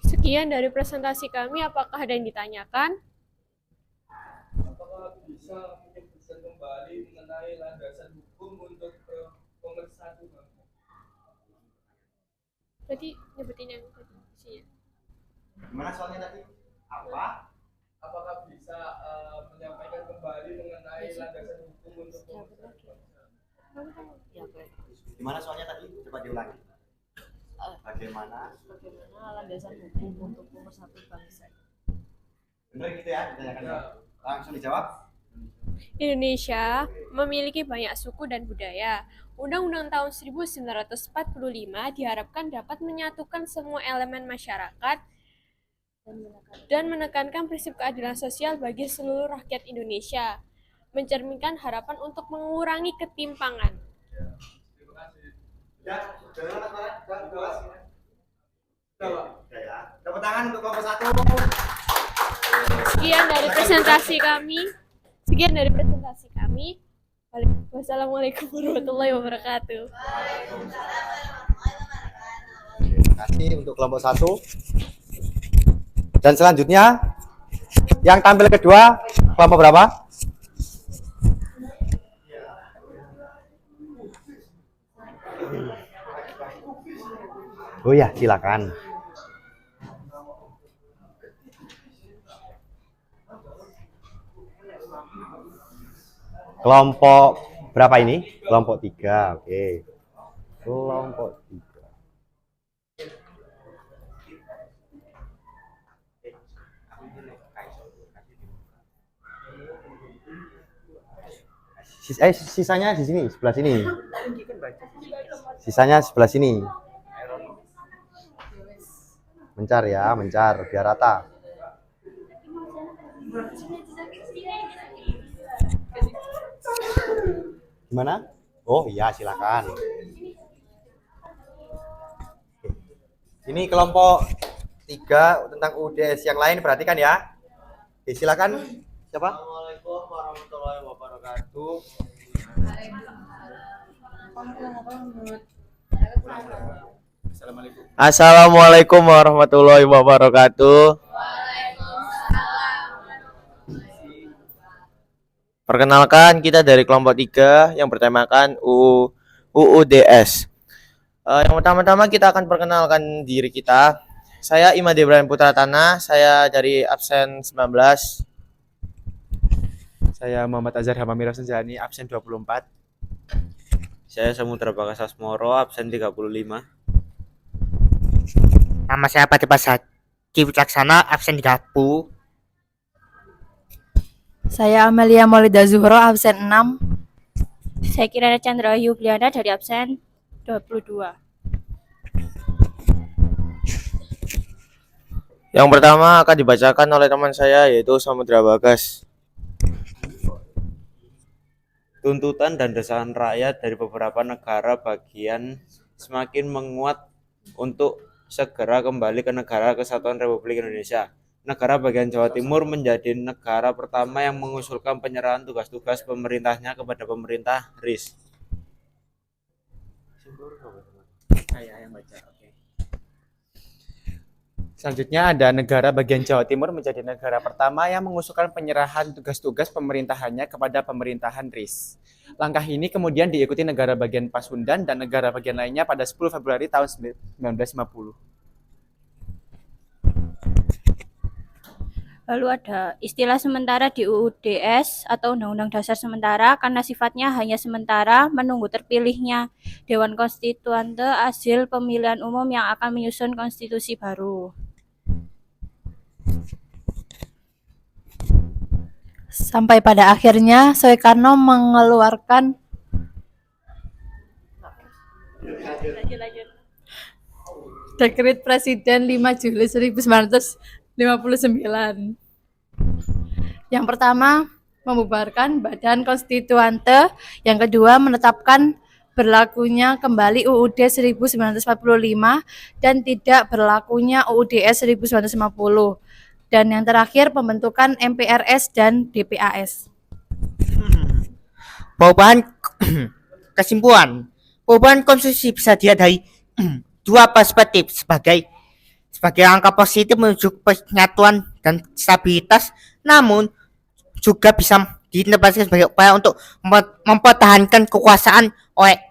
Sekian dari presentasi kami, apakah ada yang ditanyakan?
Apakah bisa menyebutkan kembali mengenai landasan hukum untuk pemersatu bangsa?
Berarti nyebutin yang tadi isinya.
Gimana soalnya tadi? Apa?
Apakah bisa menyampaikan kembali mengenai landasan hukum untuk pemersatu bangsa?
Gimana soalnya tadi? Coba diulangi. Bagaimana
landasan hukum untuk pemersatu bangsa?
bener gitu ya ditanyakan? Langsung dijawab.
Indonesia memiliki banyak suku dan budaya. Undang-Undang tahun 1945 diharapkan dapat menyatukan semua elemen masyarakat dan menekankan prinsip keadilan sosial bagi seluruh rakyat Indonesia, mencerminkan harapan untuk mengurangi ketimpangan.
Ya, tepuk tangan untuk kelompok 1.
Sekian dari presentasi kami. Sekian dari presentasi kami. Wassalamualaikum warahmatullahi wabarakatuh.
Terima kasih untuk kelompok 1. Dan selanjutnya yang tampil kedua kelompok berapa? Oh ya, silakan. Kelompok berapa ini? Kelompok 3. Oke. Kelompok 3. Sisanya di sini, sebelah sini. Sisanya sebelah sini. Mencar ya, mencar biar rata. Gimana? Oh iya, silakan. Ini kelompok 3 tentang UDS yang lain, perhatikan ya. Oke, silakan. Siapa?
Assalamualaikum warahmatullahi wabarakatuh. Assalamualaikum warahmatullahi wabarakatuh. Perkenalkan, kita dari kelompok 3 yang bertemakan UUDS. Yang pertama-tama kita akan perkenalkan diri kita. Saya Imad Ibrahim Putra Tanah, saya dari absen 19.
Saya Muhammad Azhar Hamamira Senjani, absen 24.
Saya Samudra Bagas Asmoro, absen 35.
Nama saya Pati Pasaki Wicaksana, absen 30.
Saya Amelia Maulida Zuhro, absen 6.
Saya Kirana Chandra Yubliana dari absen 22.
Yang pertama akan dibacakan oleh teman saya, yaitu Samudra Bagas. Tuntutan dan desakan rakyat dari beberapa negara bagian semakin menguat untuk segera kembali ke Negara Kesatuan Republik Indonesia. Negara bagian Jawa Timur menjadi negara pertama yang mengusulkan penyerahan tugas-tugas pemerintahnya kepada pemerintah RIS.
Saya yang baca. Oke. Selanjutnya ada negara bagian Jawa Timur menjadi negara pertama yang mengusulkan penyerahan tugas-tugas pemerintahannya kepada pemerintahan RIS. Langkah ini kemudian diikuti negara bagian Pasundan dan negara bagian lainnya pada 10 Februari tahun 1950.
Lalu ada istilah sementara di UUDS atau Undang-Undang Dasar Sementara karena sifatnya hanya sementara menunggu terpilihnya Dewan Konstituante hasil pemilihan umum yang akan menyusun konstitusi baru.
Sampai pada akhirnya Soekarno mengeluarkan Dekret Presiden 5 Juli 1959. Yang pertama, membubarkan Badan Konstituante. Yang kedua, menetapkan berlakunya kembali UUD 1945 dan tidak berlakunya UUDS 1950. Dan yang terakhir, pembentukan MPRS dan DPAS.
Kesimpulan, perubahan konstitusi bisa dilihat dari dua perspektif sebagai angka positif menuju penyatuan dan stabilitas, namun juga bisa diinterpretasikan sebagai upaya untuk mempertahankan kekuasaan oleh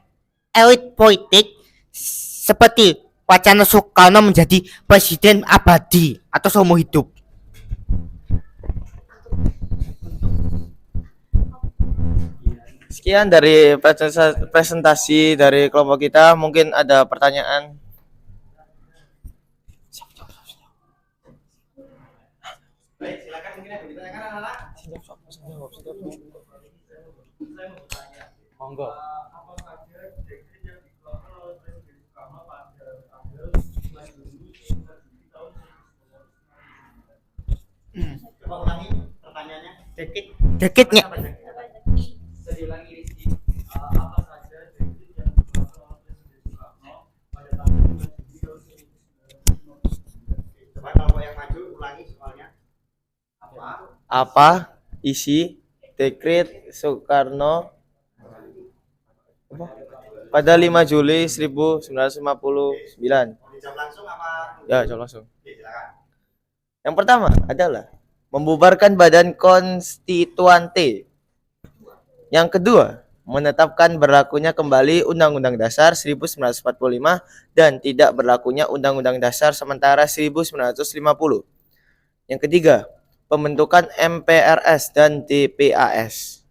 elit politik seperti wacana Soekarno menjadi presiden abadi atau seumur hidup.
Sekian dari presentasi dari kelompok kita. Mungkin ada pertanyaan.
Baik, silakan mungkin ada ditanyakan anak-anak.
Monggo.
Apa saja dekret yang dikeluarkan oleh Presiden Soekarno pada tanggal 9 Juli tahun 1999?
Coba ulangi pertanyaannya. Dekretnya.
Bisa diulangi, Rizky. Apa saja dekret yang dikeluarkan oleh Presiden Soekarno pada tanggal 9 Juli tahun 1999?
Coba kalau yang maju ulangi soalnya.
Apa isi
Dekret Soekarno apa? Pada 5 Juli 1959.
Jam langsung apa?
Ya, jawab langsung. Yang pertama adalah membubarkan Badan Konstituante. Yang kedua, menetapkan berlakunya kembali Undang-Undang Dasar 1945 dan tidak berlakunya Undang-Undang Dasar sementara 1950. Yang ketiga, pembentukan MPRS dan DPAS.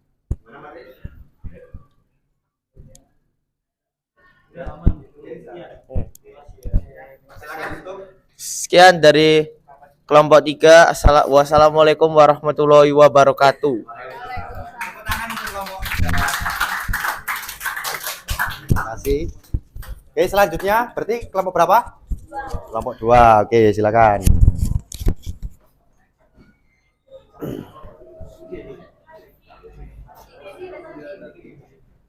Sekian dari kelompok 3. Wassalamualaikum warahmatullahi wabarakatuh.
Terima kasih. Oke, selanjutnya berarti kelompok berapa? Kelompok 2. Oke, silakan.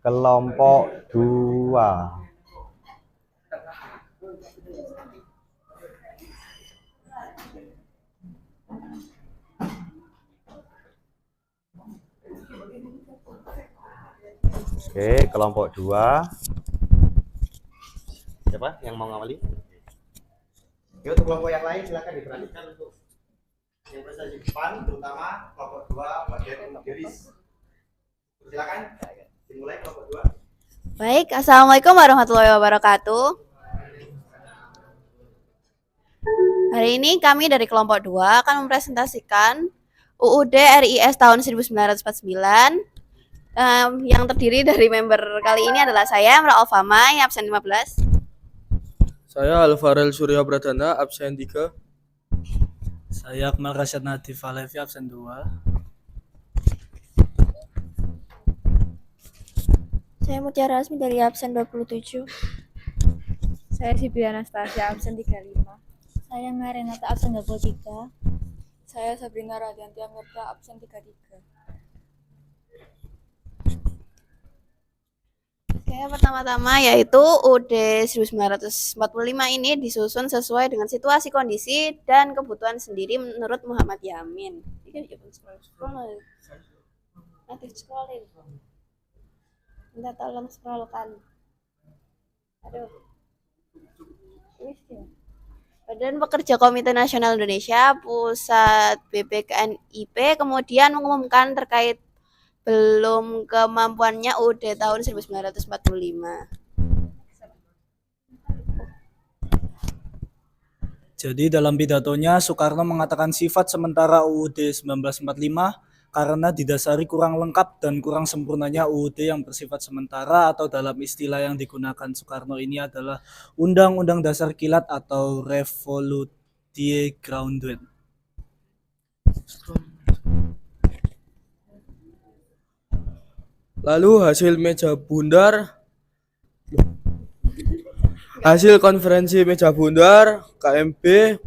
Kelompok 2. Oke, kelompok 2. Siapa yang mau ngawali? Oke, untuk kelompok yang lain silakan diperhatikan untuk yang berada di depan, terutama kelompok 2 bagian garis. Silakan dimulai kelompok 2.
Baik, Assalamualaikum warahmatullahi wabarakatuh. Hari ini kami dari kelompok 2 akan mempresentasikan UUD RIS tahun 1949. Yang terdiri dari member kali ini adalah saya, Mra Alfama, yang absen 15.
Saya Alvarel Surya Pradana, absen 3.
Saya Akmal Rasyad Nadif Alevi, absen 2.
Saya Mutiara Asmi dari absen 27.
Saya Sibi Anastasia, absen 35.
Saya Marenata, absen 23.
Saya Sabrina Radianti Amirta, absen 33.
Oke, pertama-tama yaitu UUD 1945 ini disusun sesuai dengan situasi kondisi dan kebutuhan sendiri menurut Muhammad Yamin. Nanti scrollin. Minta tolong scrollkan. Aduh. Badan Pekerja Komite Nasional Indonesia Pusat BPKNIP kemudian mengumumkan terkait belum kemampuannya UUD tahun 1945.
Jadi dalam pidatonya Soekarno mengatakan sifat sementara UUD 1945 karena didasari kurang lengkap dan kurang sempurnanya UUD yang bersifat sementara atau dalam istilah yang digunakan Soekarno ini adalah Undang-Undang Dasar Kilat atau Revolutie Grounded.
Lalu hasil konferensi meja bundar KMB,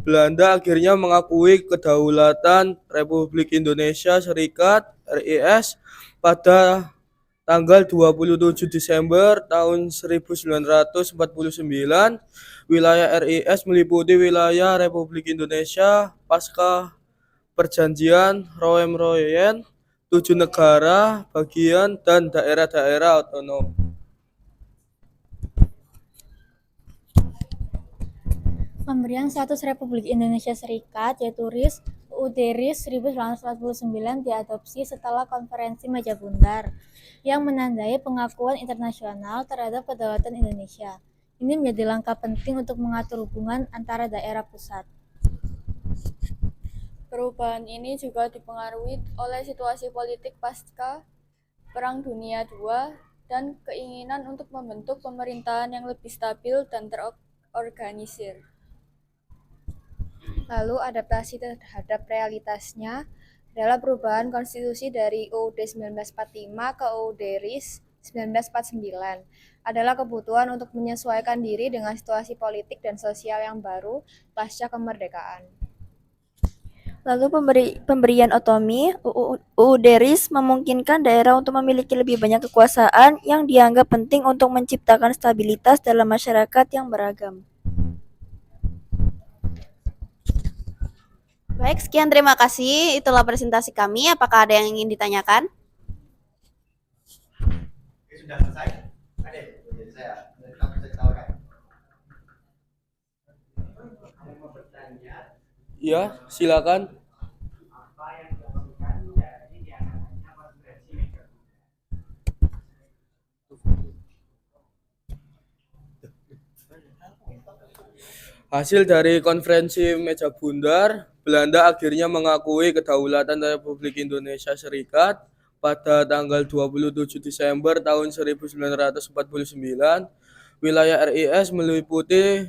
Belanda akhirnya mengakui kedaulatan Republik Indonesia Serikat RIS pada tanggal 27 Desember tahun 1949. Wilayah RIS meliputi wilayah Republik Indonesia pasca perjanjian Roem-Royen, 7 negara bagian dan daerah-daerah otonom.
Pemberian status Republik Indonesia Serikat yaitu RIS UUD RIS 1949 diadopsi setelah konferensi meja bundar yang menandai pengakuan internasional terhadap kedaulatan Indonesia. Ini menjadi langkah penting untuk mengatur hubungan antara daerah pusat. Perubahan ini juga dipengaruhi oleh situasi politik pasca Perang Dunia II dan keinginan untuk membentuk pemerintahan yang lebih stabil dan terorganisir. Lalu adaptasi terhadap realitasnya adalah perubahan konstitusi dari UUD 1945 ke UUD RIS 1949 adalah kebutuhan untuk menyesuaikan diri dengan situasi politik dan sosial yang baru pasca kemerdekaan.
Lalu pemberian otonomi UUD RIS memungkinkan daerah untuk memiliki lebih banyak kekuasaan yang dianggap penting untuk menciptakan stabilitas dalam masyarakat yang beragam.
Baik, sekian terima kasih. Itulah presentasi kami. Apakah ada yang ingin ditanyakan?
sudah selesai? Ada? Jadi saya. Kita bisa ketawakan. Mau bertanya?
Iya, silakan.
Apa yang dilakukan dari diadakannya konferensi meja
Hasil dari konferensi meja bundar, Belanda akhirnya mengakui kedaulatan Republik Indonesia Serikat pada tanggal 27 Desember tahun 1949. Wilayah RIS meliputi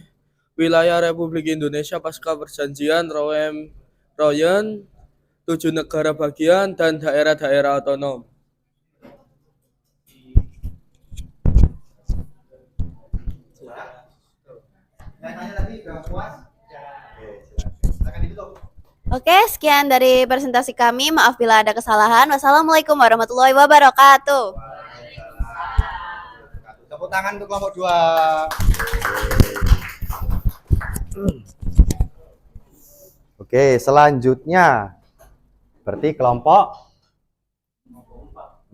wilayah Republik Indonesia pasca perjanjian Royen, 7 negara bagian, dan daerah-daerah otonom.
Oke, sekian dari presentasi kami. Maaf bila ada kesalahan. Wassalamualaikum warahmatullahi wabarakatuh.
Tepuk tangan untuk kelompok 2. Oke, selanjutnya berarti kelompok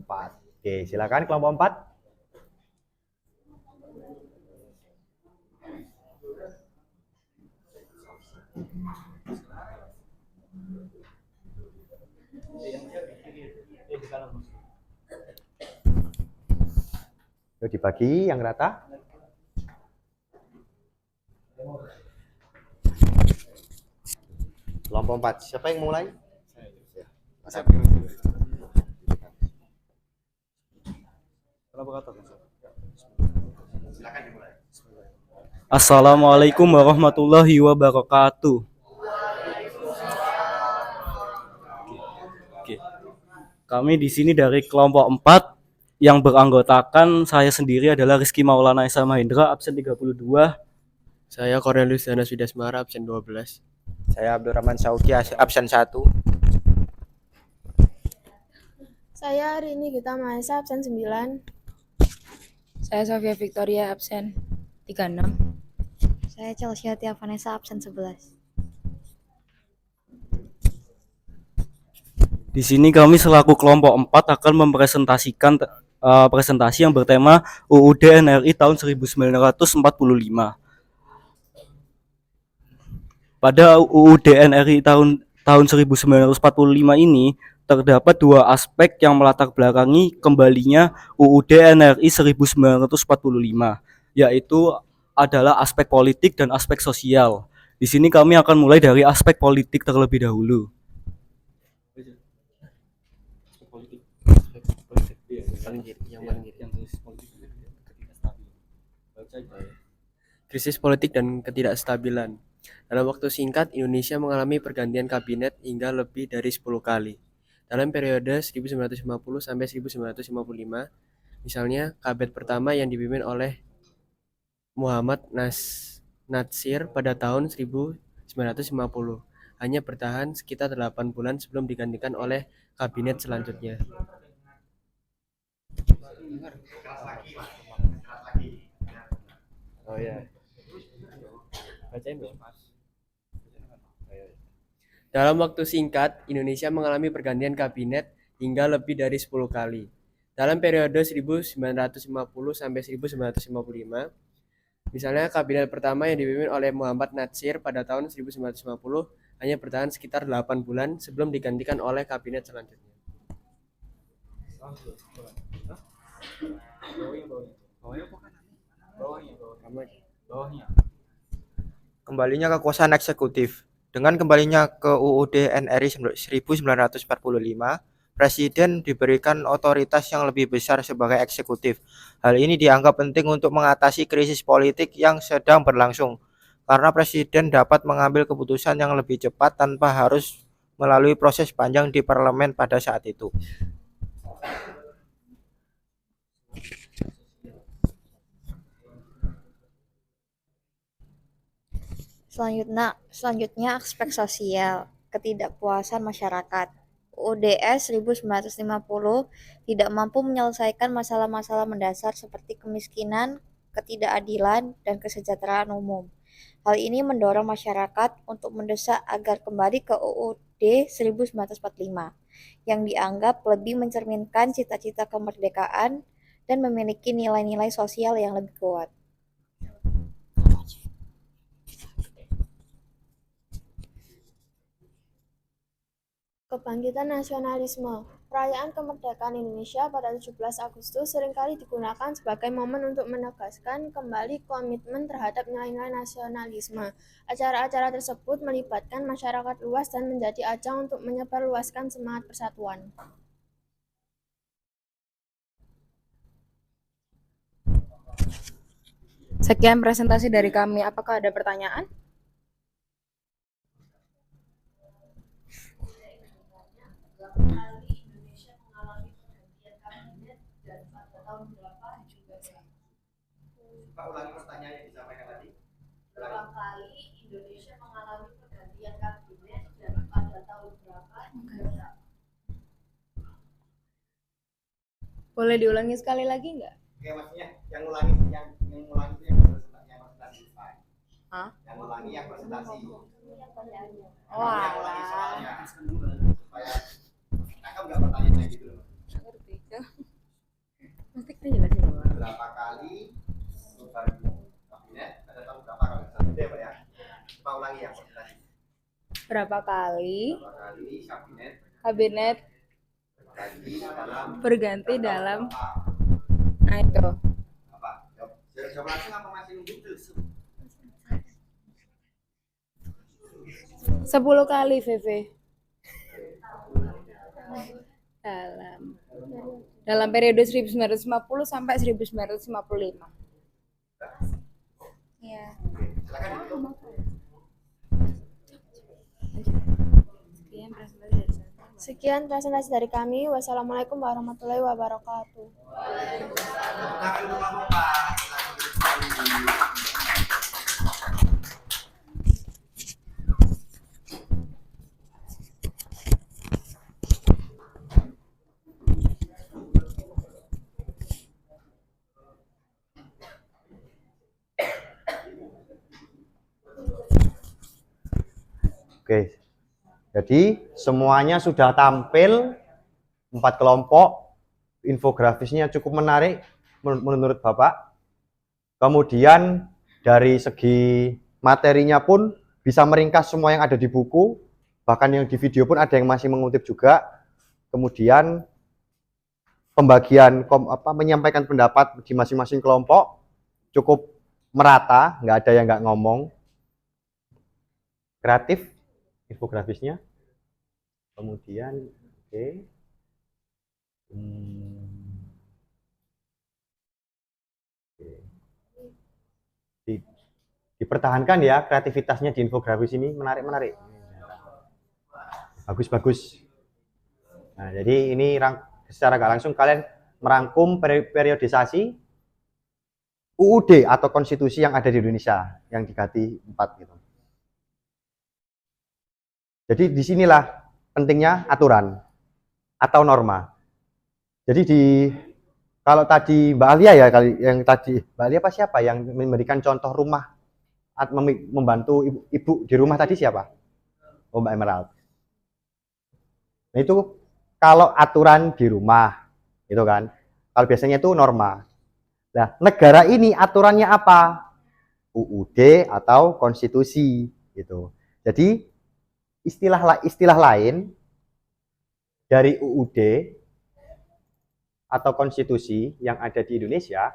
4. Oke, silakan kelompok 4. Yuk dibagi yang rata. Kelompok 4. Siapa yang mulai? Silakan dimulai.
Assalamualaikum warahmatullahi wabarakatuh. Oke. Kami di sini dari kelompok 4 yang beranggotakan saya sendiri adalah Rizky Maulana Esa Mahendra, absen 32.
Saya Cornelius Dana Sudasmara, absen 12.
Saya Abdurrahman Sauki, absen 1.
Saya Rini Gita Mahesa, absen 9.
Saya Sofia Victoria, absen 36.
Saya Chelsea Tia Vanessa, absen 11.
Di sini kami selaku kelompok 4 akan mempresentasikan presentasi yang bertema UUD NRI tahun 1945. Pada UUD NRI tahun 1945 ini terdapat 2 aspek yang melatar belakangi kembalinya UUD NRI 1945, yaitu adalah aspek politik dan aspek sosial. Di sini kami akan mulai dari aspek politik terlebih dahulu.
Krisis politik dan ketidakstabilan. Dalam waktu singkat, Indonesia mengalami pergantian kabinet hingga lebih dari 10 kali. Dalam periode 1950 sampai 1955, misalnya kabinet pertama yang dipimpin oleh Muhammad Natsir pada tahun 1950 hanya bertahan sekitar 8 bulan sebelum digantikan oleh kabinet selanjutnya. Oh ya. Bacain dong. Dalam waktu singkat, Indonesia mengalami pergantian kabinet hingga lebih dari 10 kali. Dalam periode 1950 sampai 1955, misalnya kabinet pertama yang dipimpin oleh Muhammad Natsir pada tahun 1950 hanya bertahan sekitar 8 bulan sebelum digantikan oleh kabinet selanjutnya.
Kembalinya kekuasaan eksekutif. Dengan kembalinya ke UUD NRI 1945, Presiden diberikan otoritas yang lebih besar sebagai eksekutif. Hal ini dianggap penting untuk mengatasi krisis politik yang sedang berlangsung, karena Presiden dapat mengambil keputusan yang lebih cepat tanpa harus melalui proses panjang di parlemen pada saat itu.
Selanjutnya aspek sosial, ketidakpuasan masyarakat. UUDS 1950 tidak mampu menyelesaikan masalah-masalah mendasar seperti kemiskinan, ketidakadilan, dan kesejahteraan umum. Hal ini mendorong masyarakat untuk mendesak agar kembali ke UUD 1945 yang dianggap lebih mencerminkan cita-cita kemerdekaan dan memiliki nilai-nilai sosial yang lebih kuat.
Kebangkitan nasionalisme. Perayaan kemerdekaan Indonesia pada 17 Agustus seringkali digunakan sebagai momen untuk menegaskan kembali komitmen terhadap nilai-nilai nasionalisme. Acara-acara tersebut melibatkan masyarakat luas dan menjadi ajang untuk menyebarluaskan semangat persatuan.
Sekian presentasi dari kami. Apakah ada pertanyaan?
Pak, ulangi pertanyaan yang disampaikan tadi.
Berapa kali Indonesia mengalami pergantian kabinet dan pada tahun berapa?
Boleh diulangi sekali lagi nggak?
Oke, maksudnya yang ngulangi itu yang presentasi.
Hah?
Yang ngulangi yang presentasi.
Oh,
Ngulangi
alah.
soalnya. Supaya cakep nggak pertanyaannya gitu loh.
Mesti kita jelasin dulu.
Berapa kali perubahan kabinet pada tahun berapa kalau bisa? Udah Pak ya. Coba ulangi yang presentasi.
Berapa kali
Kabinet
kabinet
berganti
berganti dalam
berapa?
nah itu
Apa? Jawab langsung apa masih nunggu terus?
10 kali VV dalam periode 1950 sampai 1955. Ya.
Sekian presentasi dari kami. Wassalamualaikum warahmatullahi wabarakatuh.
Oke, jadi semuanya sudah tampil 4 kelompok, infografisnya cukup menarik menurut Bapak. Kemudian dari segi materinya pun bisa meringkas semua yang ada di buku, bahkan yang di video pun ada yang masih mengutip juga. Kemudian pembagian menyampaikan pendapat di masing-masing kelompok cukup merata, nggak ada yang nggak ngomong. Kreatif infografisnya. Kemudian oke. Dipertahankan ya kreativitasnya di infografis ini, menarik. Bagus. Nah, jadi ini secara nggak langsung kalian merangkum periodisasi UUD atau konstitusi yang ada di Indonesia yang diganti 4 gitu. Jadi disinilah pentingnya aturan atau norma. Jadi kalau tadi Mbak Alia ya, yang tadi Mbak Alia apa siapa yang memberikan contoh rumah, membantu ibu di rumah tadi siapa? Oh, Mbak Emerald. Nah itu kalau aturan di rumah, itu kan. Kalau biasanya itu norma. Nah, negara ini aturannya apa? UUD atau konstitusi gitu. Jadi istilah lain dari UUD atau konstitusi yang ada di Indonesia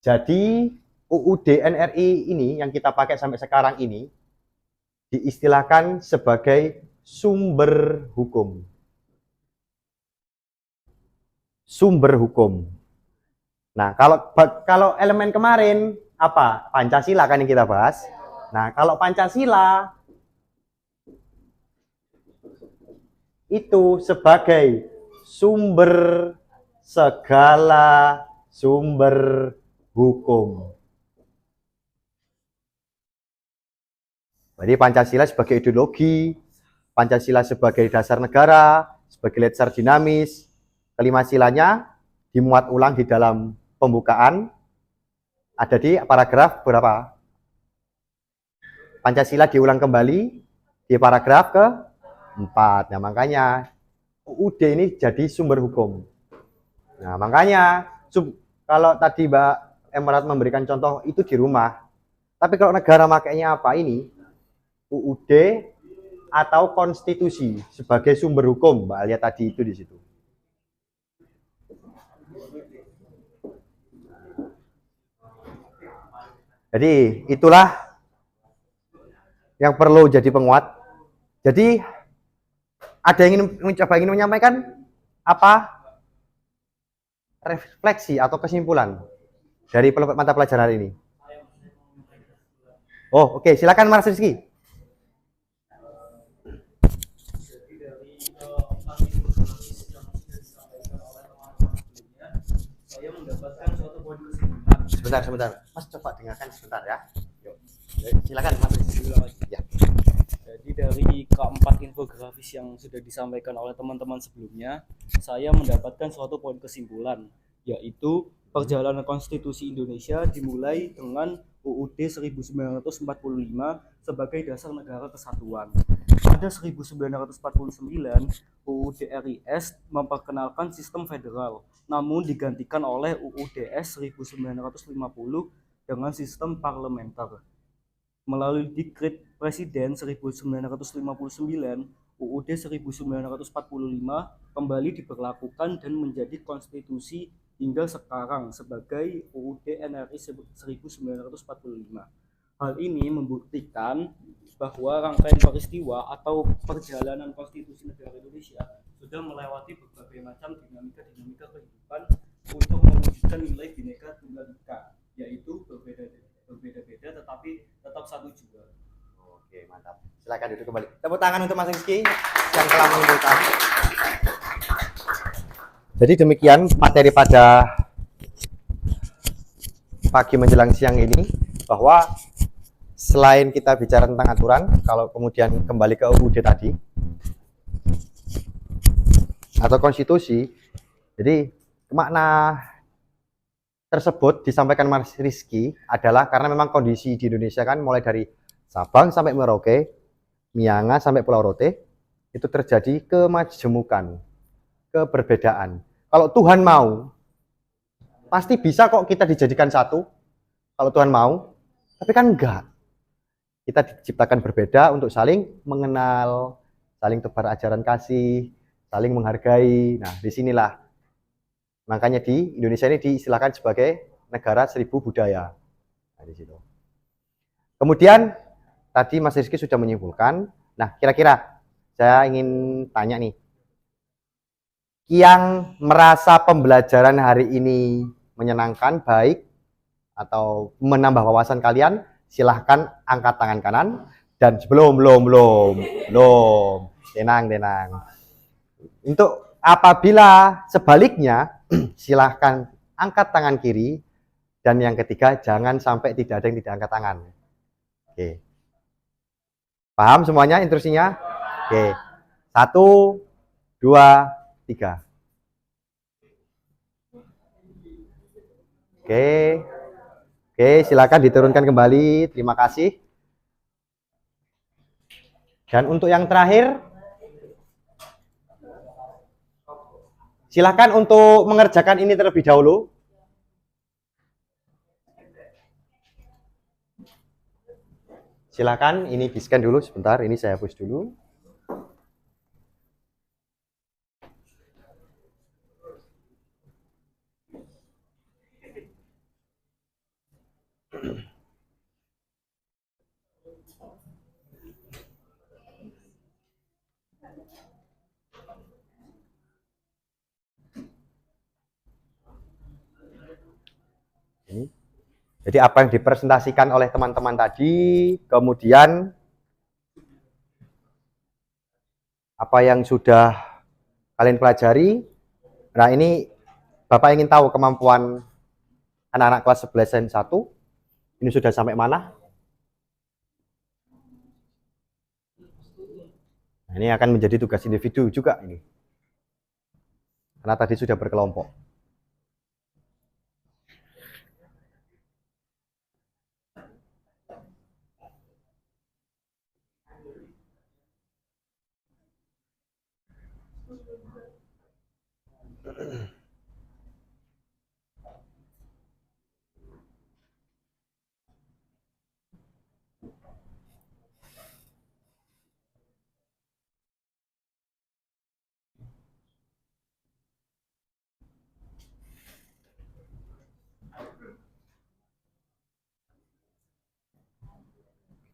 jadi UUD NRI ini yang kita pakai sampai sekarang ini diistilahkan sebagai sumber hukum. Nah, kalau elemen kemarin apa? Pancasila kan yang kita bahas. Nah, kalau Pancasila itu sebagai sumber segala sumber hukum. Jadi Pancasila sebagai ideologi, Pancasila sebagai dasar negara, sebagai dasar dinamis. Kelima silanya dimuat ulang di dalam pembukaan. Ada di paragraf berapa? Pancasila diulang kembali di paragraf 4. Nah, makanya UUD ini jadi sumber hukum. Nah, makanya kalau tadi Mbak Emerald memberikan contoh itu di rumah. Tapi kalau negara makainya apa ini? UUD atau konstitusi sebagai sumber hukum. Mbak lihat tadi itu di situ. Jadi itulah yang perlu jadi penguat. Jadi ada yang ingin menyampaikan apa refleksi atau kesimpulan dari mata pelajaran ini? Oh, oke, silakan Mas Rizky.
Saya mendapatkan suatu poin kesimpulan.
Sebentar. Mas coba dengarkan sebentar ya. Yuk. Silakan Mas Rizky. Ya.
Jadi dari keempat infografis yang sudah disampaikan oleh teman-teman sebelumnya, saya mendapatkan suatu poin kesimpulan, yaitu perjalanan konstitusi Indonesia dimulai dengan UUD 1945 sebagai dasar negara kesatuan. Pada 1949, UUD RIS memperkenalkan sistem federal, namun digantikan oleh UUDS 1950 dengan sistem parlementer. Melalui Dekret Presiden 1959, UUD 1945 kembali diberlakukan dan menjadi konstitusi hingga sekarang sebagai UUD NRI 1945. Hal ini membuktikan bahwa rangkaian peristiwa atau perjalanan konstitusi negara Indonesia sudah melewati berbagai macam dinamika kehidupan untuk mewujudkan nilai Bhinneka Tunggal Ika, yaitu berbeda-beda tetapi tetap satu jua.
Oke, mantap. Silakan duduk kembali. Tepuk tangan untuk Mas Rizky yang telah mengumpulkan. Jadi demikian materi pada pagi menjelang siang ini, bahwa selain kita bicara tentang aturan, kalau kemudian kembali ke UUD tadi atau konstitusi, jadi makna tersebut disampaikan Mas Rizky adalah karena memang kondisi di Indonesia kan mulai dari Sabang sampai Merauke, Miangas sampai Pulau Rote, itu terjadi kemajemukan, keberbedaan. Kalau Tuhan mau, pasti bisa kok kita dijadikan satu, kalau Tuhan mau, tapi kan enggak. Kita diciptakan berbeda untuk saling mengenal, saling tebar ajaran kasih, saling menghargai. Nah, disinilah makanya di Indonesia ini diistilahkan sebagai negara 1000 budaya. Nah, di situ. Kemudian tadi Mas Rizky sudah menyimpulkan. Nah, kira-kira saya ingin tanya nih, yang merasa pembelajaran hari ini menyenangkan, baik, atau menambah wawasan kalian, silahkan angkat tangan kanan. Dan belum. Tenang. Untuk apabila sebaliknya, silahkan angkat tangan kiri. Dan yang ketiga, jangan sampai tidak ada yang tidak angkat tangan. Oke. Paham semuanya instruksinya? Oke. 1, 2, 3. Oke, silakan diturunkan kembali. Terima kasih. Dan untuk yang terakhir, silakan untuk mengerjakan ini terlebih dahulu. Silakan, ini di-scan dulu sebentar. Ini saya hapus dulu. Ini. Jadi apa yang dipresentasikan oleh teman-teman tadi, kemudian apa yang sudah kalian pelajari. Nah, ini Bapak ingin tahu kemampuan anak-anak kelas 11 1. Ini sudah sampai mana? Nah, ini akan menjadi tugas individu juga ini. Karena tadi sudah berkelompok.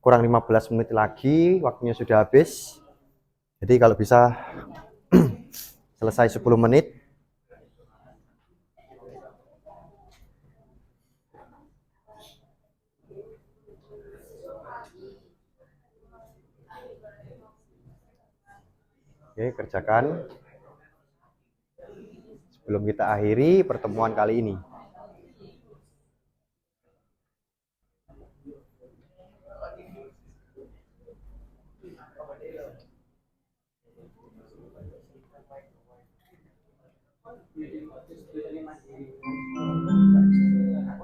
Kurang 15 menit lagi, waktunya sudah habis. Jadi kalau bisa selesai 10 menit. Oke, kerjakan sebelum kita akhiri pertemuan kali ini.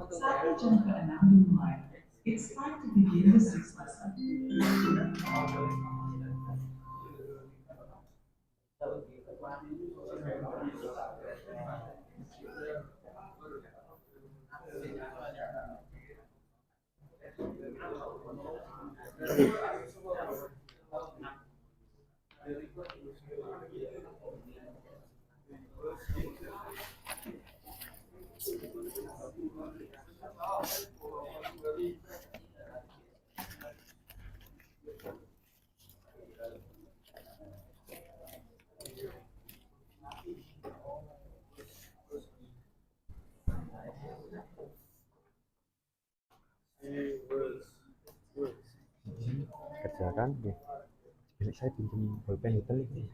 Saatnya jam ke-6 dimulai. It's time to begin the sixth lesson.
Kerjakan. Jadi saya pinjam pulpen hitam nih.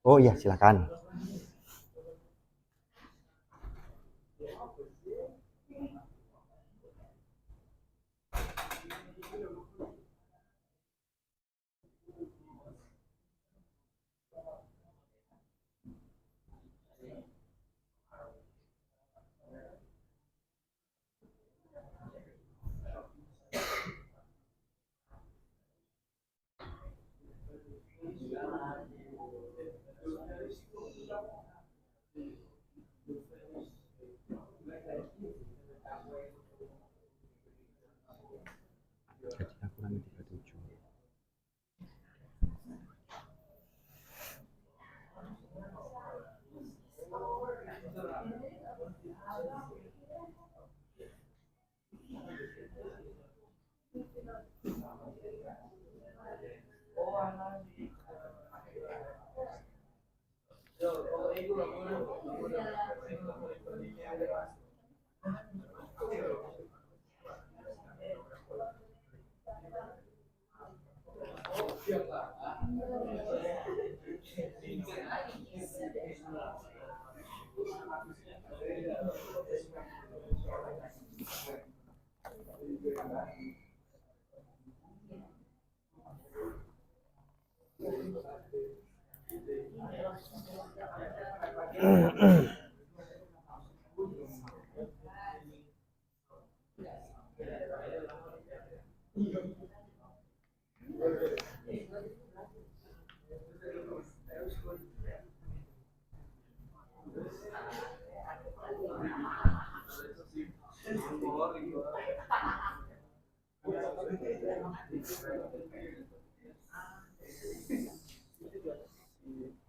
Oh iya, silakan.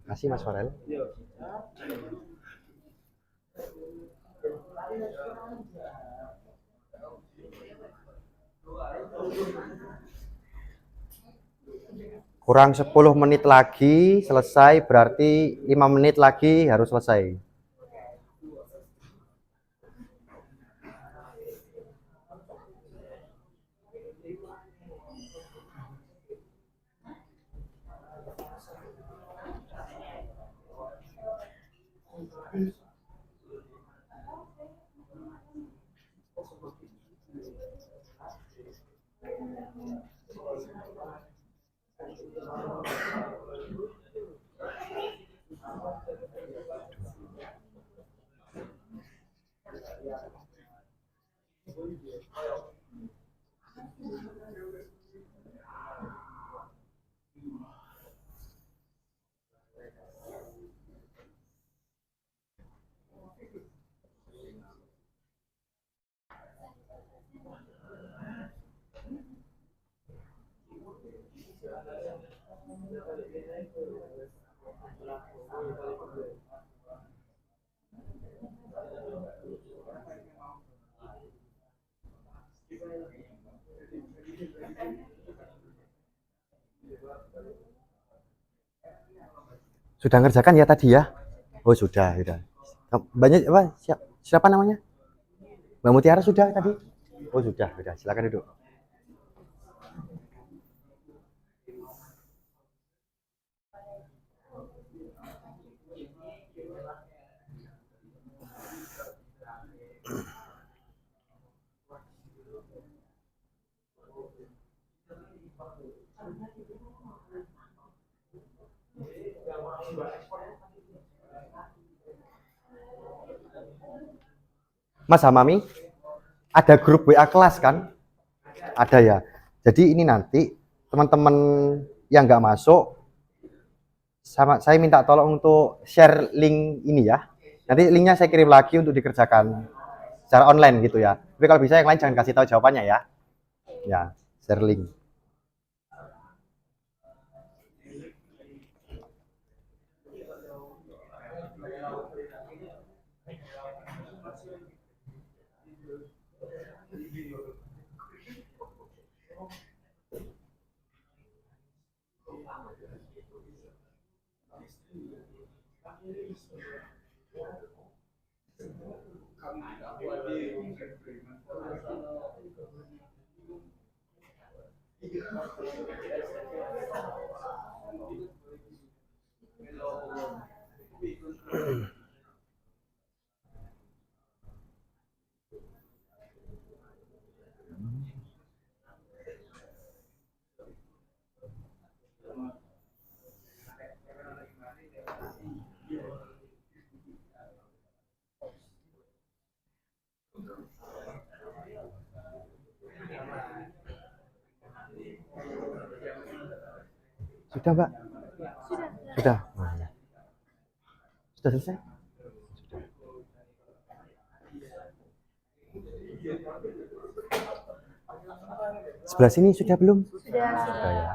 Makasih Mas Farel. Kurang 10 menit lagi selesai, berarti 5 menit lagi harus selesai. Sudah ngerjakan ya tadi ya? Oh sudah. Banyak apa? Siapa namanya? Mbak Mutiara sudah tadi? Oh sudah. Silakan duduk. Mas Hamami, ada grup WA kelas kan? Ada ya. Jadi ini nanti teman-teman yang nggak masuk, saya minta tolong untuk share link ini ya. Nanti linknya saya kirim lagi untuk dikerjakan secara online gitu ya. Tapi kalau bisa yang lain jangan kasih tahu jawabannya ya. Ya, share link. Sudah, Mbak? Sudah. Sudah selesai? Sebelah sini sudah belum? Sudah ya.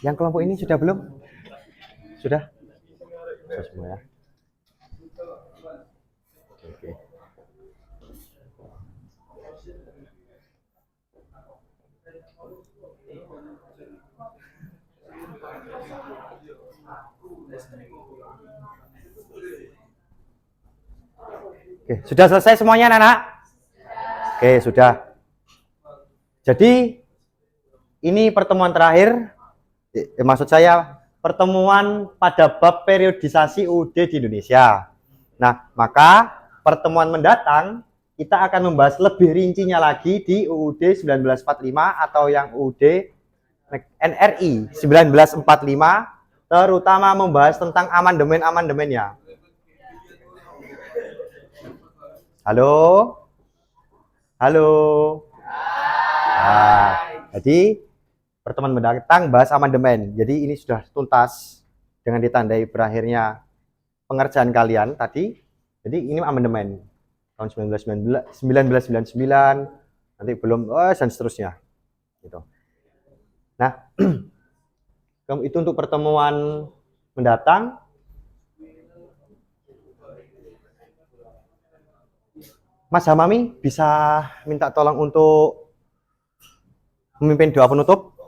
Yang kelompok ini sudah belum? Sudah? Sudah semua ya. Oke. Oke, sudah selesai semuanya, anak-anak? Oke, sudah. Jadi ini pertemuan terakhir, maksud saya pertemuan pada bab periodisasi UUD di Indonesia. Nah, maka pertemuan mendatang kita akan membahas lebih rincinya lagi di UUD 1945 atau yang UUD NRI 1945, terutama membahas tentang amandemen-amandemennya. Halo? Nah, jadi pertemuan mendatang bahas amandemen. Jadi ini sudah tuntas dengan ditandai berakhirnya pengerjaan kalian tadi. Jadi ini amandemen tahun 1999, nanti belum dan seterusnya. Gitu. Nah, itu untuk pertemuan mendatang. Mas Hamami bisa minta tolong untuk memimpin doa penutup.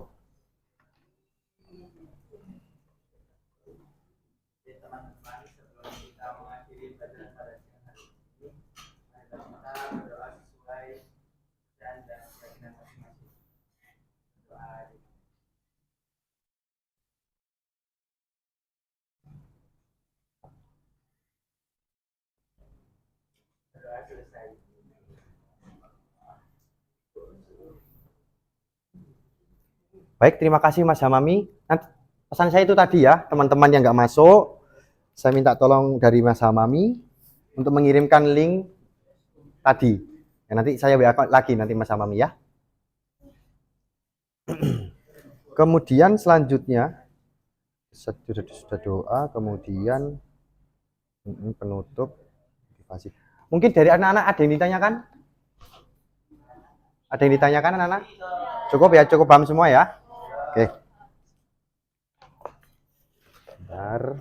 Baik, terima kasih Mas Hamami. Nanti pesan saya itu tadi ya, teman-teman yang nggak masuk, saya minta tolong dari Mas Hamami untuk mengirimkan link tadi. Ya, nanti saya WA lagi nanti Mas Hamami ya. Kemudian selanjutnya sudah doa, kemudian penutup motivasi. Mungkin dari anak-anak ada yang ditanyakan? Ada yang ditanyakan anak-anak? Cukup ya, cukup paham semua ya? Oke. Bentar.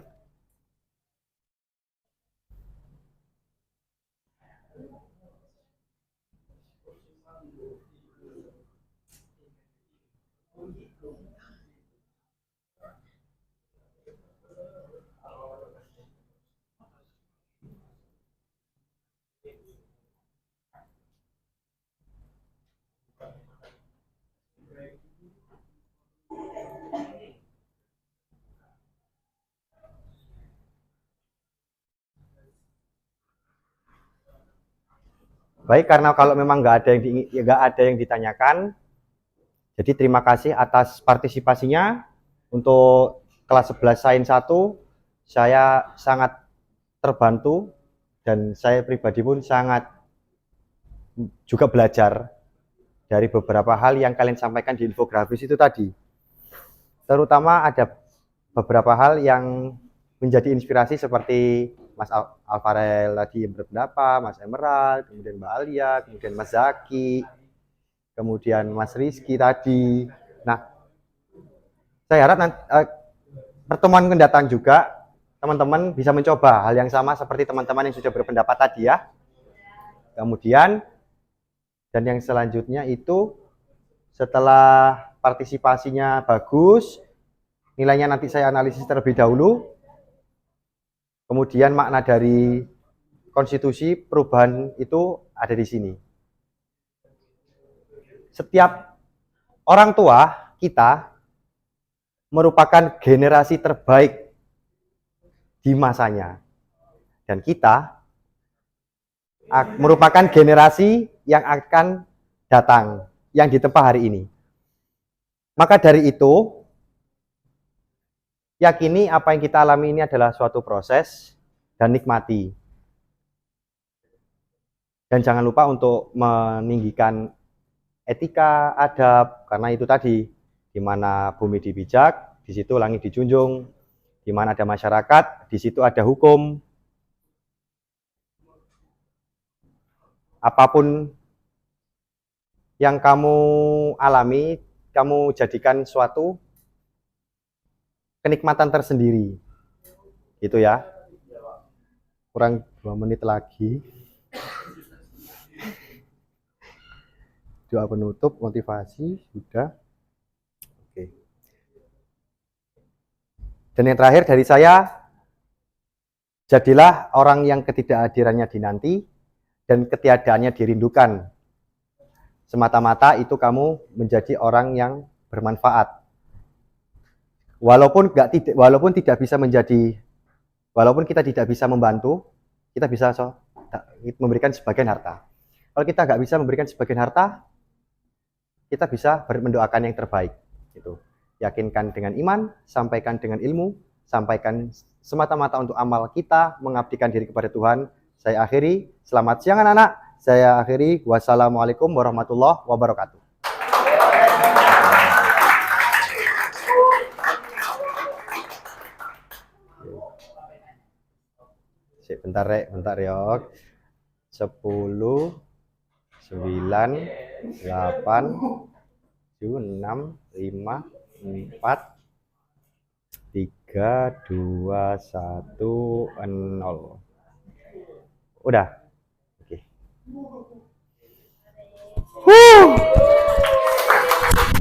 Baik, karena kalau memang nggak ada yang ditanyakan, jadi terima kasih atas partisipasinya untuk kelas 11 Sains 1. Saya sangat terbantu dan saya pribadi pun sangat juga belajar dari beberapa hal yang kalian sampaikan di infografis itu tadi. Terutama ada beberapa hal yang menjadi inspirasi seperti Mas Alfarel tadi yang berpendapat, Mas Emerald, kemudian Mbak Alia, kemudian Mas Zaki, kemudian Mas Rizky tadi. Nah, saya harap nanti, pertemuan mendatang juga teman-teman bisa mencoba hal yang sama seperti teman-teman yang sudah berpendapat tadi ya. Kemudian, dan yang selanjutnya itu setelah partisipasinya bagus, nilainya nanti saya analisis terlebih dahulu. Kemudian makna dari konstitusi perubahan itu ada di sini. Setiap orang tua kita merupakan generasi terbaik di masanya. Dan kita merupakan generasi yang akan datang, yang ditempa hari ini. Maka dari itu, yakini apa yang kita alami ini adalah suatu proses dan nikmati. Dan jangan lupa untuk meninggikan etika, adab, karena itu tadi, di mana bumi dipijak, di situ langit dijunjung, di mana ada masyarakat, di situ ada hukum. Apapun yang kamu alami, kamu jadikan suatu kenikmatan tersendiri. Gitu ya. Kurang 2 menit lagi. Doa penutup, motivasi, sudah. Oke. Dan yang terakhir dari saya, jadilah orang yang ketidakhadirannya dinanti dan ketiadaannya dirindukan. Semata-mata itu kamu menjadi orang yang bermanfaat. Walaupun tidak bisa menjadi, walaupun kita tidak bisa membantu, kita bisa memberikan sebagian harta. Kalau kita nggak bisa memberikan sebagian harta, kita bisa mendoakan yang terbaik. Gitu. Yakinkan dengan iman, sampaikan dengan ilmu, sampaikan semata-mata untuk amal kita, mengabdikan diri kepada Tuhan. Saya akhiri. Selamat siang anak-anak. Saya akhiri. Wassalamualaikum warahmatullahi wabarakatuh. Bentar Yok. 10, 9, 8, 7, 6, 5, 4, 3, 2, 1, 0. Udah. Oke.